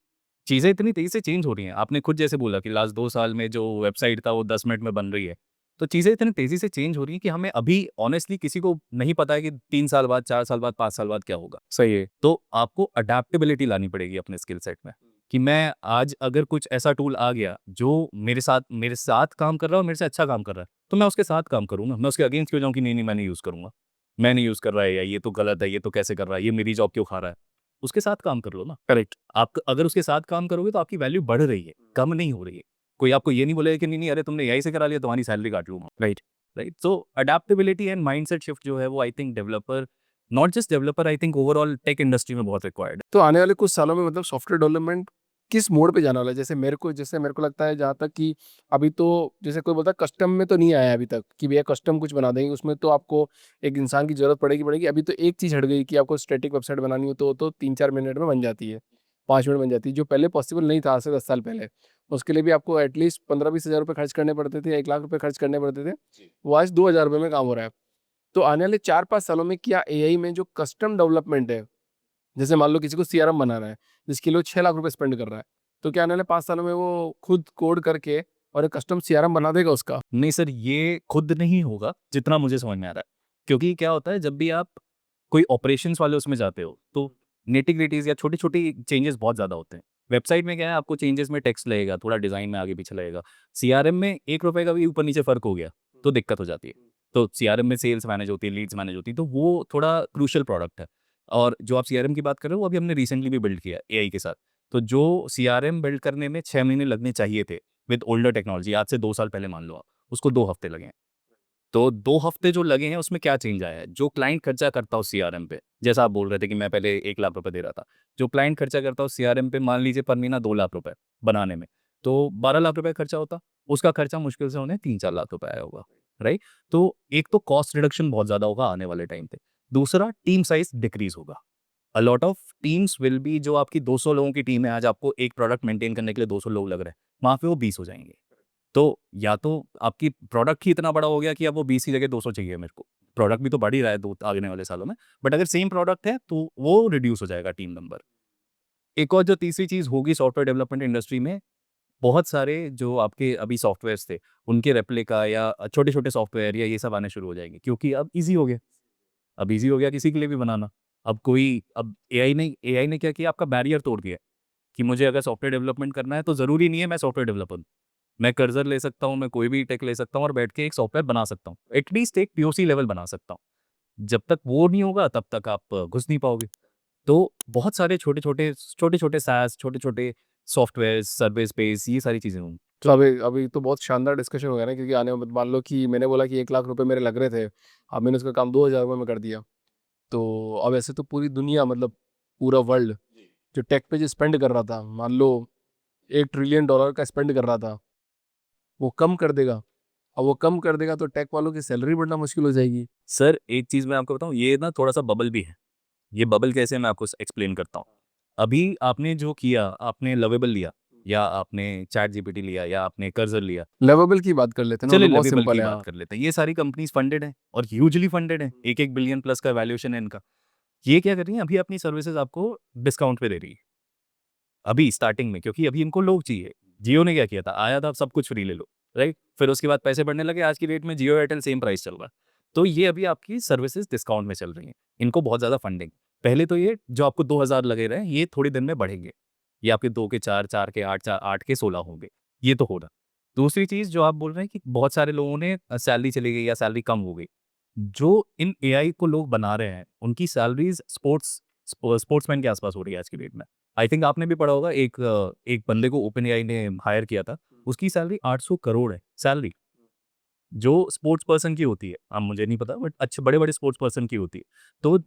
चीज़ें इतनी तेज़ी से चेंज हो रही हैं। आपने खुद जैसे बोला कि लास्ट 2 साल में जो वेबसाइट था वो 10 मिनट में बन रही है। तो चीज़ें इतनी तेज़ी से चेंज हो रही हैं कि हमें अभी ऑनेस्टली किसी को नहीं पता है कि 3 साल बाद, 4 साल बाद, 5 साल बाद क्या होगा। सही है। तो आपको अडैप्टेबिलिटी लानी पड़ेगी अपने स्किल सेट में। कि मैं आज अगर कुछ ऐसा टूल आ गया जो मेरे साथ काम कर रहा है और मेरे से अच्छा काम कर रहा है, तो मैं उसके साथ काम करूँगा। मैं उसके अगेंस्ट क्यों जाऊँ कि नहीं, मैं नहीं यूज़ करूँगा। मैं नहीं यूज़ कर रहा है या ये तो गलत है, ये तो कैसे कर रहा है, ये मेरी जॉब क्यों खा रहा है। उसके साथ काम कर लो ना। करेक्ट। आप अगर उसके साथ काम करोगे तो आपकी वैल्यू बढ़ रही है, कम नहीं हो रही है। कोई आपको ये नहीं बोलेगा कि नहीं, अरे तुमने एआई से करा लिया तुम्हारी सैलरी काट लूँगा। Right. Right? So adaptability and mindset shift जो है वो I think developer, not just developer, I think overall tech industry में बहुत रिक्वायर्ड है। तो आने वाले कुछ सालों में मतलब सॉफ्टवेयर डेवलपमेंट किस मोड़ पे जाने वाला है? जैसे मेरे को लगता है जहाँ तक कि अभी तो जैसे कोई बोलता है कस्टम में तो नहीं आया है अभी तक कि भैया कस्टम कुछ बना देंगे, उसमें तो आपको एक इंसान की ज़रूरत पड़ेगी। अभी तो एक चीज़ हट गई कि आपको स्टैटिक वेबसाइट बनानी हो तो 3-4 मिनट में बन जाती है, 5 मिनट बन जाती है, जो पहले पॉसिबल नहीं था आज से 10 साल पहले। उसके लिए भी आपको एटलीस्ट 15-20 हज़ार रुपए खर्च करने पड़ते थे, 1 लाख रुपए खर्च करने पड़ते थे। वो आज 2,000 रुपए में काम हो रहा है। तो आने वाले 4-5 सालों में क्या एआई में जो कस्टम डेवलपमेंट है, जैसे मान लो किसी को सीआरएम बनाना है, जिसके लिए वो 6 लाख रुपए स्पेंड कर रहा है, तो क्या आने वाले 5 सालों में वो खुद कोड करके और एक कस्टम सीआरएम बना देगा उसका? नहीं सर, ये खुद नहीं होगा, जितना मुझे समझ में आ रहा है। क्योंकि क्या होता है जब भी आप कोई ऑपरेशंस वाले उसमें जाते हो, तो निटी-ग्रिटीज़ या छोटी-छोटी चेंजेस बहुत ज़्यादा होते हैं। वेबसाइट में क्या है आपको चेंजेस में टेक्स्ट लगेगा, थोड़ा डिज़ाइन में आगे-पीछे लगेगा। सीआरएम में ₹1 का भी ऊपर-नीचे फ़र्क हो गया, तो दिक्कत हो जाती है। तो सीआरएम में सेल्स मैनेज होती है, लीड्स मैनेज होती है, तो वो थोड़ा क्रूशियल प्रोडक्ट है। और जो आप सीआरएम की बात कर रहे हो वो अभी हमने रिसेंटली भी बिल्ड किया एआई के साथ। तो जो सीआरएम बिल्ड करने में 6 महीने लगने चाहिए थे विद ओल्डर टेक्नोलॉजी, आज से 2 साल पहले मान लो आप, उसको 2 हफ्ते लगे हैं। तो 2 हफ्ते जो लगे हैं उसमें क्या चेंज आया है? जो क्लाइंट खर्चा करता हो सीआरएम पे, जैसा आप बोल रहे थे कि मैं पहले 1 लाख रुपए दे रहा था। जो क्लाइंट खर्चा करता हो सीआरएम पे, मान लीजिए पर महीना 2 लाख रुपए बनाने में, तो 12 लाख रुपए खर्चा होता, उसका खर्चा मुश्किल से उन्हें 3-4 लाख रुपए आया होगा, राइट? तो एक तो कॉस्ट रिडक्शन बहुत ज़्यादा होगा आने वाले टाइम पे। दूसरा टीम साइज़ डिक्रीज़ होगा। अ lot of teams will be, जो आपकी 200 लोगों की टीम है, आज आपको एक प्रोडक्ट मेंटेन करने के लिए 200 लोग लग रहे हैं, वहाँ पे वो 20 हो जाएँगे। तो या तो आपकी प्रोडक्ट ही इतना बड़ा हो गया कि अब वो 20 की जगह 200 चाहिए मेरे को। प्रोडक्ट भी तो बढ़ ही रहा है दो आने वाले सालों में, बट अगर सेम प्रोडक्ट है तो वो रिड्यूस हो जाएगा टीम नंबर। एक और जो तीसरी चीज़ होगी सॉफ्टवेयर डेवलपमेंट इंडस्ट्री में, बहुत सारे जो आपके अभी सॉफ्टवेयर्स थे, उनके रेप्लिका या छोटे-छोटे सॉफ्टवेयर या ये सब आने शुरू हो जाएँगे, क्योंकि अब ईज़ी हो गया। अब ईज़ी हो गया किसी के लिए भी बनाना। अब एआई ने क्या किया, आपका बैरियर तोड़ दिया कि मुझे अगर सॉफ्टवेयर डेवलपमेंट करना है तो ज़रूरी नहीं है मैं सॉफ्टवेयर डेवलपर हूँ। मैं कर्सर ले सकता हूँ, मैं कोई भी टेक ले सकता हूँ और बैठ के एक सॉफ्टवेयर बना सकता हूँ। एटलीस्ट एक पीओसी लेवल बना सकता हूँ। जब तक वो नहीं होगा तब तक आप घुस नहीं पाओगे। तो बहुत सारे छोटे-छोटे SaaS, छोटे-छोटे सॉफ्टवेयर्स, सर्विस बेस, ये सारी चीज़ें होंगी। तो अभी अभी तो बहुत शानदार डिस्कशन हो गया ना, क्योंकि आने में मान लो कि मैंने बोला कि 1 लाख रुपए मेरे लग रहे थे, अब मैंने उसका काम 2,000 रुपए में कर दिया। तो अब ऐसे तो पूरी दुनिया, मतलब पूरा वर्ल्ड जो टेक पे जो स्पेंड कर रहा था, मान लो $1 ट्रिलियन का स्पेंड कर रहा था, वो कम कर देगा। अब वो कम कर देगा तो टेक वालों की सैलरी बढ़ना मुश्किल हो जाएगी। सर एक चीज़ मैं आपको बताऊँ, ये ना थोड़ा-सा बबल भी है। ये बबल कैसे है मैं आपको एक्सप्लेन करता हूँ। अभी आपने जो किया, आपने लवेबल लिया या आपने चैट जीपीटी लिया या आपने कर्सर लिया। लवेबल की बात कर लेते हैं ना, चलिए मतलब बहुत लवेबल सिंपल की है। बात हाँ। कर लेते हैं। ये सारी कंपनीज़ फंडेड हैं और ह्यूजली फंडेड हैं। 1-1 बिलियन प्लस का वैल्यूएशन है इनका। ये क्या कर रही हैं, अभी अपनी सर्विसेज़ आपको डिस्काउंट पे दे रही है। अभी स्टार्टिंग में, क्योंकि अभी इनको लोग चाहिए। जियो ने क्या किया था, आया था सब कुछ फ्री ले लो, राइट? फिर उसके बाद पैसे बढ़ने लगे, आज की डेट में जियो एयरटेल सेम प्राइस चल रहा है। तो ये अभी आपकी सर्विसेज़ डिस्काउंट में चल रही हैं। इनको बहुत ज़्यादा फंडिंग। पहले तो ये जो आपको 2000 लगे रहे, ये थोड़े दिन में बढ़ेंगे। ये आपके 2 के 4, 4 के 8, 8 के 16 होंगे। ये तो हो रहा। दूसरी चीज़ जो आप बोल रहे हैं कि बहुत सारे लोगों ने सैलरी चली गई या सैलरी कम हो गई। जो इन एआई को लोग बना रहे हैं, उनकी सैलरीज़ स्पोर्ट्समैन के आस-पास हो रही है आज की डेट में। आई थिंक आपने भी पढ़ा होगा, एक बंदे को ओपन एआई ने हायर किया था, उसकी सैलरी 800 करोड़ है सैलरी, जो स्पोर्ट्स पर्सन की होती है। अब मुझे नहीं पता बट अच्छे बड़े-बड़े स्पोर्ट्स पर्सन की होती है। तो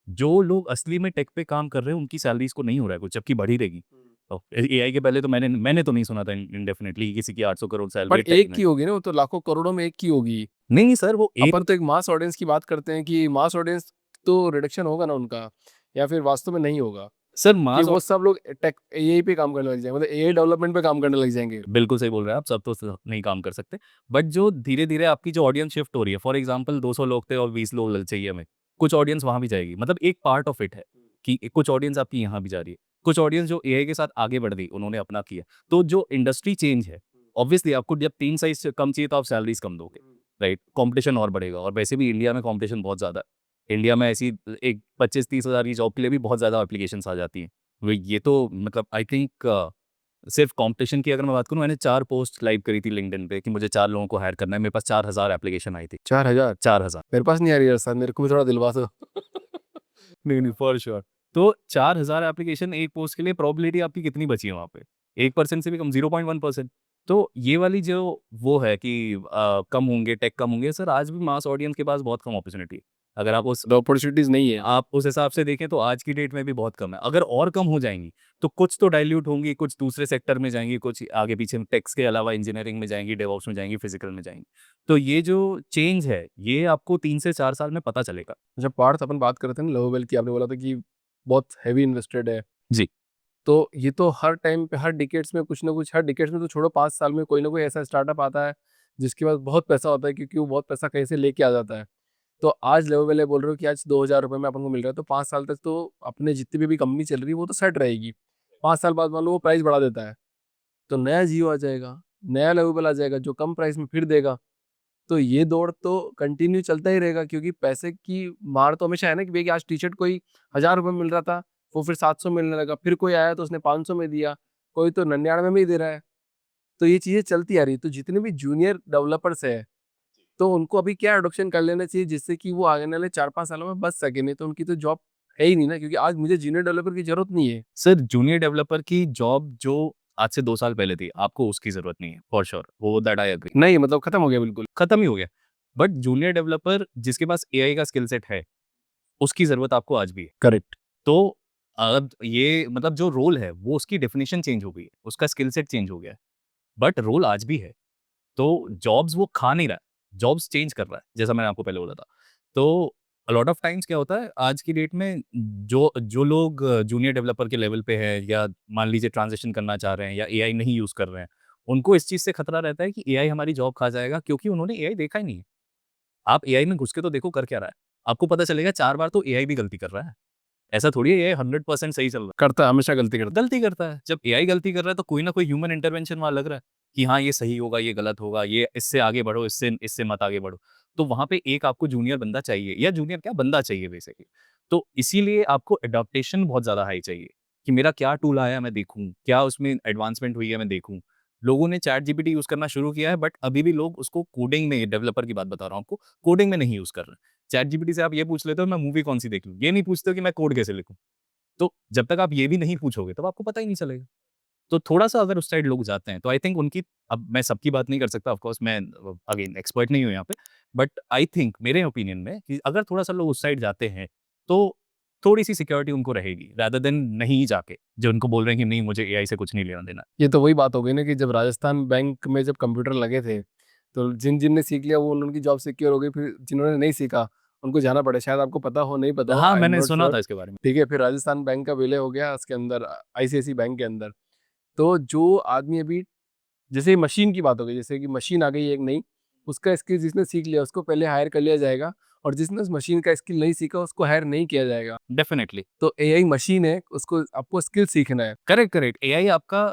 जो लोग असली में टेक पे काम कर रहे हैं उनकी सैलरीज़ को नहीं हो रहा है कुछ, जबकि बढ़ ही रहेगी। तो एआई के पहले तो मैंने तो नहीं सुना था इंडेफिनिटली किसी की 800 करोड़ सैलरी है बट टेक एक में। की होगी ना, वो तो लाखों करोड़ों में एक की होगी। नहीं सर वो एक अपन तो एक मास ऑडियंस की बात करते हैं कि मास ऑडियंस तो रिडक्शन होगा ना उनका, या फिर वास्तव में नहीं होगा सर कि मास वो सब लोग टेक एआई पे काम करने लग जाएंगे, मतलब एआई डेवलपमेंट पे काम करने लग जाएंगे। बिल्कुल सही बोल रहे हैं आप, सब तो नहीं काम कर सकते। बट जो धीरे-धीरे आपकी जो ऑडियंस शिफ्ट हो रही है, फॉर एग्ज़ाम्पल 200 लोग थे और 20 लोग चाहिए हमें। कुछ ऑडियंस वहाँ भी जाएगी, मतलब एक पार्ट ऑफ इट है कि कुछ ऑडियंस आपकी यहाँ भी जा रही है। कुछ ऑडियंस जो एआई के साथ आगे बढ़ गई, उन्होंने अपना किया। तो जो इंडस्ट्री चेंज है, ऑब्वियसली आपको जब टीम साइज़ से कम चाहिए तो आप सैलरीज़ कम दोगे, राइट? कॉम्पिटिशन और बढ़ेगा और वैसे भी इंडिया में कॉम्पिटिशन बहुत ज़्यादा है। इंडिया में ऐसी एक 25-30 हज़ार की जॉब के लिए भी बहुत ज़्यादा एप्लीकेशंस आ जाती हैं। ये तो मतलब आई थिंक सिर्फ़ कॉम्पिटिशन की अगर मैं बात करूँ, मैंने 4 पोस्ट लाइव करी थी लिंक्डइन पे कि मुझे 4 लोगों को हायर करना है। मेरे पास 4000 एप्लीकेशन आई थी। 4,000? 4000। मेरे पास नहीं आ रही यार सर, मेरे को भी थोड़ा दिलवा दो। नहीं, नहीं, फॉर श्योर। तो 4000 एप्लीकेशन एक पोस्ट के लिए, प्रोबेबिलिटी आपकी कितनी बची है वहाँ पे? 1% से भी कम, 0.1%। तो ये वाली जो वो है कि कम होंगे, टेक कम होंगे, सर आज भी मास ऑडियंस के पास बहुत कम अपॉर्च्युनिटी है। अगर अपॉर्चुनिटीज नहीं है। आप उस हिसाब से देखें तो आज की डेट में भी बहुत कम है। अगर और कम हो जाएँगी, तो कुछ तो डाइल्यूट होंगी, कुछ दूसरे सेक्टर में जाएँगी, कुछ आगे-पीछे टेक्स के अलावा इंजीनियरिंग में जाएँगी, डेवऑप्स में जाएँगी, फिज़िकल में जाएँगी। तो ये जो चेंज है, ये आपको 3 से 4 साल में पता चलेगा। जब पार्थ अपन बात कर रहे थे ना लवेबल की, आपने बोला था कि बहुत हैवी इन्वेस्टेड है, जी। तो ये तो हर टाइम पे, हर डिकेड्स में कुछ ना कुछ, हर डिकेड्स में तो छोड़ो, 5 साल में कोई ना कोई ऐसा स्टार्टअप आता है जिसके पास बहुत पैसा होता है, क्योंकि वो बहुत पैसा कहीं से लेके आ जाता है। तो आज लेवल बोल रहे हो कि आज 2,000 रुपये में अपन को मिल रहा है, तो 5 साल तक तो अपने जितनी भी कंपनी चल रही है वो तो सेट रहेगी। 5 साल बाद मान लो वो प्राइस बढ़ा देता है, तो नया जियो आ जाएगा, नया लेवल आ जाएगा जो कम प्राइस में फिर देगा। तो ये दौड़ तो कंटिन्यू चलता ही रहेगा, क्योंकि पैसे की मार तो हमेशा है ना, कि भाई कि आज टी शर्ट कोई 1,000 रुपये मिल रहा था, वो फिर 700 मिलने लगा, फिर कोई आया तो उसने 500 में दिया, कोई तो 99 में ही दे रहा है। तो ये चीज़ें चलती आ रही है। तो जितने भी जूनियर डेवलपर्स है, तो उनको अभी क्या एडॉप्शन कर लेना चाहिए जिससे कि वो आने वाले 4-5 सालों में बच सके, नहीं तो उनकी तो जॉब है ही नहीं ना, क्योंकि आज मुझे जूनियर डेवलपर की जरूरत नहीं है। सर जूनियर डेवलपर की जॉब जो आज से 2 साल पहले थी, आपको उसकी ज़रूरत नहीं है, फॉर श्योर, वो दैट आई एग्री। नहीं मतलब खत्म हो गया बिल्कुल। खत्म ही हो गया। बट जूनियर डेवलपर जिसके पास एआई का स्किल सेट है, उसकी ज़रूरत आपको आज भी है। करेक्ट। तो अब ये मतलब जो रोल है, वो उसकी डेफिनिशन चेंज हो गई है, उसका स्किल सेट चेंज हो गया है, बट रोल आज भी है। तो जॉब्स वो खा नहीं रहा है, जॉब्स चेंज कर रहा है, जैसा मैंने आपको पहले बोला था। तो अ लॉट ऑफ टाइम्स क्या होता है आज की डेट में, जो जो लोग जूनियर डेवलपर के लेवल पे हैं या मान लीजिए ट्रांज़िशन करना चाह रहे हैं या एआई नहीं यूज़ कर रहे हैं, उनको इस चीज़ से खतरा रहता है कि एआई हमारी जॉब खा जाएगा, क्योंकि उन्होंने एआई देखा ही नहीं है। आप एआई में घुस के तो देखो कर क्या रहा है। आपको पता चलेगा 4 बार तो एआई भी गलती कर रहा है। ऐसा थोड़ी है एआई 100% सही चल रहा है। करता है, हमेशा गलती करता गलती करता है। जब एआई गलती कर रहा है तो कोई ना कोई ह्यूमन इंटरवेंशन वहाँ लग रहा है, कि हाँ, ये सही होगा, ये गलत होगा, ये इससे आगे बढ़ो, इससे इससे मत आगे बढ़ो। तो वहाँ पे एक आपको जूनियर बंदा चाहिए, या जूनियर क्या बंदा चाहिए बेसिकली। तो इसीलिए आपको एडॉप्टेशन बहुत ज़्यादा हाई चाहिए, कि मेरा क्या टूल आया है मैं देखूँ, क्या उसमें एडवांसमेंट हुई है मैं देखूँ। लोगों ने चैट जीपीटी यूज़ करना शुरू किया है, बट अभी भी लोग उसको कोडिंग में, डेवलपर की बात बता रहा हूँ आपको, कोडिंग में नहीं यूज़ कर रहे हैं। चैट जीपीटी से आप ये पूछ लेते हो मैं मूवी कौन-सी देख लूँ, ये नहीं पूछते हो कि मैं कोड कैसे लिखूँ। तो जब तक आप ये भी नहीं पूछोगे तब आपको पता ही नहीं चलेगा। तो थोड़ा-सा अगर उस साइड लोग जाते हैं तो आई थिंक उनकी, अब मैं सबकी बात नहीं कर सकता, ऑफ कोर्स मैं अगेन एक्सपर्ट नहीं हूँ यहाँ पे, बट आई थिंक मेरे ओपिनियन में कि अगर थोड़ा-सा लोग उस साइड जाते हैं, तो थोड़ी-सी सिक्योरिटी उनको रहेगी रादर देन नहीं जाके, जो उनको बोल रहे हैं कि नहीं मुझे एआई से कुछ नहीं लेना-देना। ये तो वही बात हो गई ना कि जब राजस्थान बैंक में जब कंप्यूटर लगे थे, तो जिन ने सीख लिया वो उनकी जॉब सिक्योर हो गई, फिर जिन्होंने नहीं सीखा उनको जाना पड़ा। शायद आपको पता हो, नहीं पता हो, हाँ, आई एम मैंने नॉट सुना श्योर। था इसके बारे में। ठीक है, फिर राजस्थान बैंक का विलय हो गया उसके अंदर, आईसीआईसी बैंक के अंदर। तो जो आदमी अभी, जैसे मशीन की बात हो गई, जैसे कि मशीन आ गई एक नई, उसका स्किल जिसने सीख लिया उसको पहले हायर कर लिया जाएगा, और जिसने उस मशीन का स्किल नहीं सीखा उसको हायर नहीं किया जाएगा। डेफिनिटली। तो एआई मशीन है, उसको आपको स्किल सीखना है। Correct, correct. एआई आपका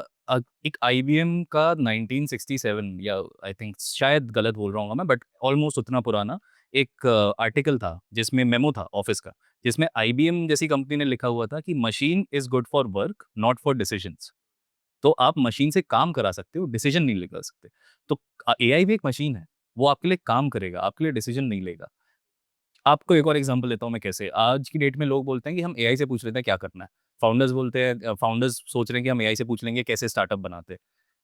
एक आईबीएम का 1967 या आई थिंक, शायद गलत बोल रहा हूँगा मैं, बट ऑलमोस्ट उतना पुराना एक आर्टिकल था जिसमें मेमो था ऑफिस का, जिसमें आईबीएम जैसी कंपनी ने लिखा हुआ था कि machine is good for work not for decisions. तो आप मशीन से काम करा सकते हो, डिसीजन नहीं ले कर सकते। तो एआई भी एक मशीन है, वो आपके लिए काम करेगा, आपके लिए डिसीजन नहीं लेगा। आपको एक और एग्जांपल देता हूँ मैं कैसे। आज की डेट में लोग बोलते हैं कि हम एआई से पूछ लेते हैं क्या करना है। फाउंडर्स बोलते हैं, फाउंडर्स सोच रहे हैं कि हम एआई से पूछ लेंगे कैसे स्टार्टअप बनाते हैं।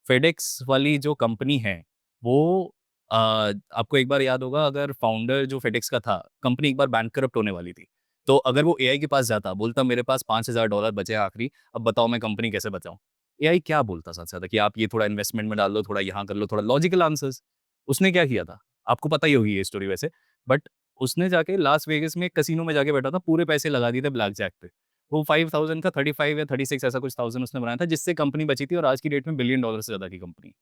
फेडेक्स वाली जो कंपनी है, वो आपको एक बार याद होगा, अगर फाउंडर जो फेडेक्स का था, कंपनी एक बार बैंकरप्ट होने वाली थी। तो अगर वो एआई के पास जाता, बोलता मेरे पास $5000 बचे हैं आखिरी, अब बताओ मैं कंपनी कैसे बचाऊँ? एआई क्या बोलता सबसे ज़्यादा कि आप ये थोड़ा इन्वेस्टमेंट में डाल लो, थोड़ा यहाँ कर लो, थोड़ा लॉजिकल आंसर्स। उसने क्या किया था? आपको पता ही होगी ये स्टोरी वैसे, बट उसने जाके लास वेगास में एक कसिनो में जाके बैठा था, पूरे पैसे लगा दिए थे ब्लैक जैक पे। वो 5000 का 35 या 36 ऐसा कुछ थाउज़ेंड उसने बनाया था, जिससे कंपनी बची थी और आज की डेट में बिलियन डॉलर से ज़्यादा की कंपनी।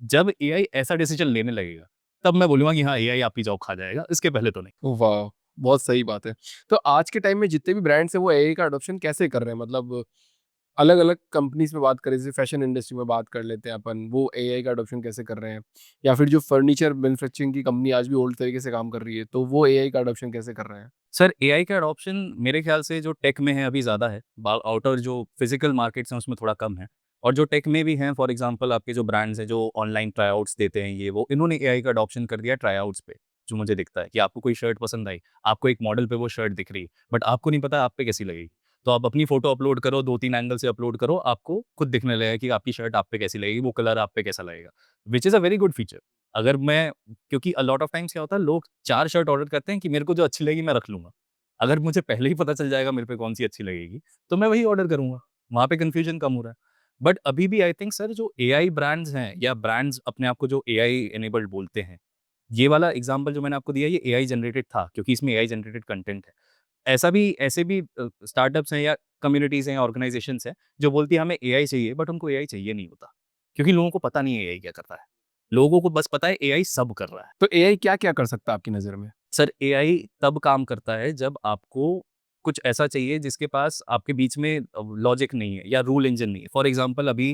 जब एआई ऐसा डिसीजन लेने लगेगा, तब मैं बोलूँगा कि हाँ, एआई आपकी जॉब खा जाएगा, इसके पहले तो नहीं। वाह! बहुत सही बात है। तो आज के टाइम में जितने भी ब्रांड्स हैं वो एआई का अडॉप्शन कैसे कर रहे हैं? मतलब अलग-अलग कंपनीज़ में बात करें, जैसे फैशन इंडस्ट्री में बात कर लेते हैं अपन, वो एआई का अडॉप्शन कैसे कर रहे हैं? या फिर जो फर्नीचर मैन्युफैक्चरिंग की कंपनी आज भी ओल्ड तरीके से काम कर रही है, तो वो एआई का अडॉप्शन कैसे कर रहे हैं? सर एआई का अडॉप्शन मेरे ख्याल से जो टेक में है अभी ज़्यादा है, आउटर जो फिजिकल मार्केट्स हैं उसमें थोड़ा कम है। और जो टेक में भी हैं, फॉर एग्जांपल आपके जो ब्रांड्स हैं जो ऑनलाइन ट्राई देते हैं, ये वो इन्होंने एआई का अडॉप्शन कर दिया ट्राई पे। जो मुझे दिखता है कि आपको कोई शर्ट पसंद आई, आपको एक मॉडल पे वो शर्ट दिख रही है, बट आपको नहीं पता आप पे कैसी लगेगी। तो आप अपनी फोटो अपलोड करो, 2-3 एंगल से अपलोड करो, आपको खुद दिखने लगेगा कि आपकी शर्ट आप पे कैसी लगेगी, वो कलर आप पे कैसा लगेगा, which is a very good feature. अगर मैं, क्योंकि अ लॉट ऑफ टाइम्स क्या होता है, लोग 4 शर्ट ऑर्डर करते हैं कि मेरे को जो अच्छी लगेगी मैं रख लूँगा। अगर मुझे पहले ही पता चल जाएगा मेरे पे कौन-सी अच्छी लगेगी, तो मैं वही ऑर्डर करूँगा। वहाँ पे कन्फ्यूजन कम हो रहा है। बट अभी भी आई थिंक सर जो एआई ब्रांड्स हैं या ब्रांड्स अपने आप को जो एआई इनेबल्ड बोलते हैं, ये वाला एग्ज़ाम्पल जो मैंने आपको दिया ये एआई जनरेटेड था, क्योंकि इसमें एआई जनरेटेड कंटेंट है। ऐसे भी स्टार्टअप्स हैं या कम्युनिटीज़ हैं या ऑर्गनाइज़ेशंस हैं, जो बोलती है हमें एआई चाहिए, बट उनको एआई चाहिए नहीं होता। क्योंकि लोगों को पता नहीं है एआई क्या करता है। लोगों को बस पता है एआई सब कर रहा है। तो एआई क्या-क्या कर सकता है आपकी नज़र में? सर एआई तब काम करता है जब आपको कुछ ऐसा चाहिए जिसके पास आपके बीच में लॉजिक नहीं है या रूल इंजन नहीं है। फॉर एग्जांपल अभी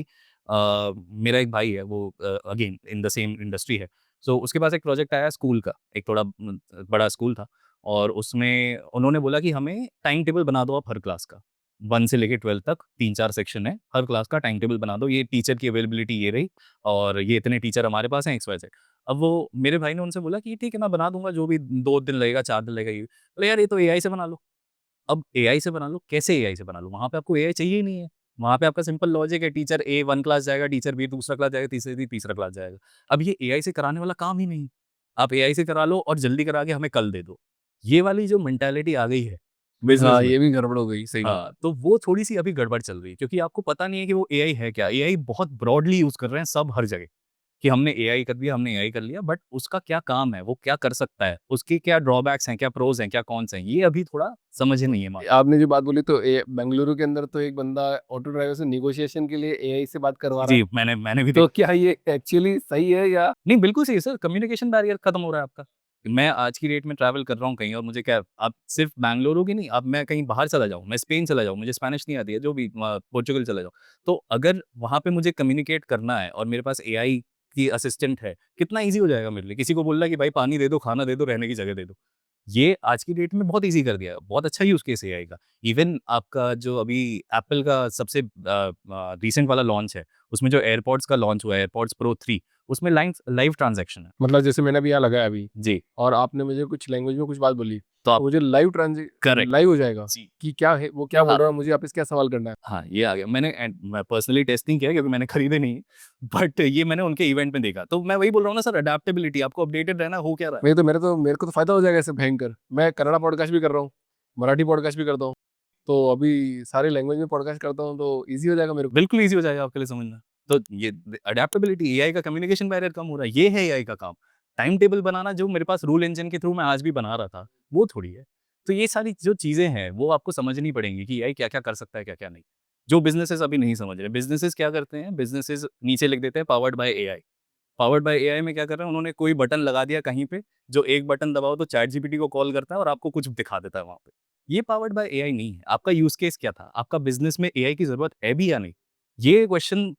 मेरा एक भाई है, वो again in the same industry है। सो उसके पास एक प्रोजेक्ट आया स्कूल का, एक थोड़ा बड़ा स्कूल था, और उसमें उन्होंने बोला कि हमें टाइम टेबल बना दो आप हर क्लास का। 1 से लेके 12 तक 3-4 सेक्शन है, हर क्लास का टाइम टेबल बना दो, ये टीचर की अवेलेबिलिटी ये रही और ये इतने टीचर हमारे पास हैं, एक्स वाई जेड। अब वो मेरे भाई ने उनसे बोला कि ठीक है मैं बना दूँगा जो भी 2 दिन लगेगा, 4 दिन लगेगा ये। बोले यार ये तो एआई से बना लो। अब एआई से बना लो, कैसे एआई से बना लो? वहाँ पे आपको एआई चाहिए ही नहीं है। वहाँ पे आपका सिंपल लॉजिक है, टीचर ए 1 क्लास जाएगा, टीचर बी दूसरा क्लास जाएगा, तीसरे दिन तीसरा क्लास जाएगा। अब ये एआई से कराने वाला काम ही नहीं। आप एआई से करा लो और जल्दी करा के हमें कल दे दो। ये वाली जो मेंटालिटी आ गई है बिज़नेस हाँ, में, ये भी गड़बड़ हो गई, सही बात। हाँ, तो वो थोड़ी-सी अभी गड़बड़ चल रही है क्योंकि आपको पता नहीं है कि वो एआई है क्या? एआई बहुत ब्रॉडली यूज़ कर रहे हैं सब हर जगह। कि हमने एआई कर दिया, हमने एआई कर लिया, बट उसका क्या काम है, वो क्या कर सकता है, उसके क्या ड्रॉबैक्स हैं, क्या प्रोज़ हैं, क्या कॉन्स हैं, ये अभी थोड़ा समझ नहीं है मार्केट। आपने जो बात बोली तो बेंगलुरु के अंदर तो एक बंदा ऑटो ड्राइवर से नेगोशिएशन के लिए एआई से बात करवा रहा है। जी, मैंने भी तो देखा। क्या ये एक्चुअली सही है या नहीं, बिल्कुल सही है सर, कम्युनिकेशन बैरियर खत्म हो रहा है आपका। मैं आज की डेट में ट्रैवल कर रहा हूँ कहीं और मुझे क्या अब सिर्फ बैंगलुरु की नहीं, अब मैं कहीं बाहर चला जाऊँ, मैं स्पेन चला जाऊँ, मुझे स्पेनिश नहीं आती है, जो भी पोर्चुगल चला जाऊँ, तो अगर वहाँ पे मुझे कम्युनिकेट करना है और मेरे पास एआई की असिस्टेंट है, कितना ईज़ी हो जाएगा मेरे लिए। किसी को बोलना है कि भाई पानी दे दो, खाना दे दो, रहने की जगह दे दो। ये आज की डेट में बहुत ईज़ी कर दिया है, बहुत अच्छा यूज़ केस है एआई का। इवन आपका जो अभी एप्पल का सबसे रीसेंट वाला लॉन्च है, उसमें जो एयरपॉड्स का लॉन्च हुआ है, एयरपॉड्स प्रो 3 उसमें लाइव लाइव ट्रांज़ैक्शन है। मतलब जैसे मैंने अभी यहाँ लगाया अभी जी, और आपने मुझे कुछ लैंग्वेज में कुछ बात बोली, तो तो आप मुझे करेक्ट। लाइव हो जाएगा जी। कि क्या है, वो क्या बोल हाँ, रहा है, मुझे वापस क्या सवाल करना है। हाँ, ये आ गया। मैं पर्सनली टेस्ट नहीं किया क्योंकि मैंने खरीदे नहीं, बट ये मैंने उनके इवेंट में देखा। तो मैं वही बोल रहा हूँ ना सर, अडैप्टेबिलिटी आपको अपडेटेड रहना हो क्या रहा है? मेरे को तो फ़ायदा हो जाएगा इससे भयंकर। मैं कन्नड़ा पॉडकास्ट भी कर रहा हूँ, मराठी पॉडकास्ट भी करता हूँ, तो अभी सारी लैंग्वेज में पॉडकास्ट करता हूँ तो ईज़ी हो जाएगा मेरे को। बिल्कुल ईज़ी हो जाएगा आपके लिए समझना। तो ये अडैप्टेबिलिटी एआई का कम्युनिकेशन बैरियर कम हो रहा है, ये है एआई का काम। टाइम टेबल बनाना जो मेरे पास रूल इंजन के थ्रू मैं आज भी बना रहा था, वो थोड़ी है। तो ये सारी जो चीज़ें हैं, वो आपको समझनी पड़ेंगी कि एआई क्या-क्या कर सकता है, क्या-क्या नहीं। जो बिज़नेसेस अभी नहीं समझ रहे। बिज़नेसेस क्या करते हैं, बिज़नेसेस नीचे लिख देते हैं powered by AI. Powered by AI में क्या कर रहे हैं, उन्होंने कोई बटन लगा दिया कहीं पे, जो एक बटन दबाओ तो चैट जीपीटी को कॉल करता है और आपको कुछ दिखा देता है वहाँ पे। ये पावर्ड बाय एआई नहीं है। आपका यूज़ केस क्या था? आपका बिज़नेस में एआई की ज़रूरत है भी या नहीं? ये क्वेश्चन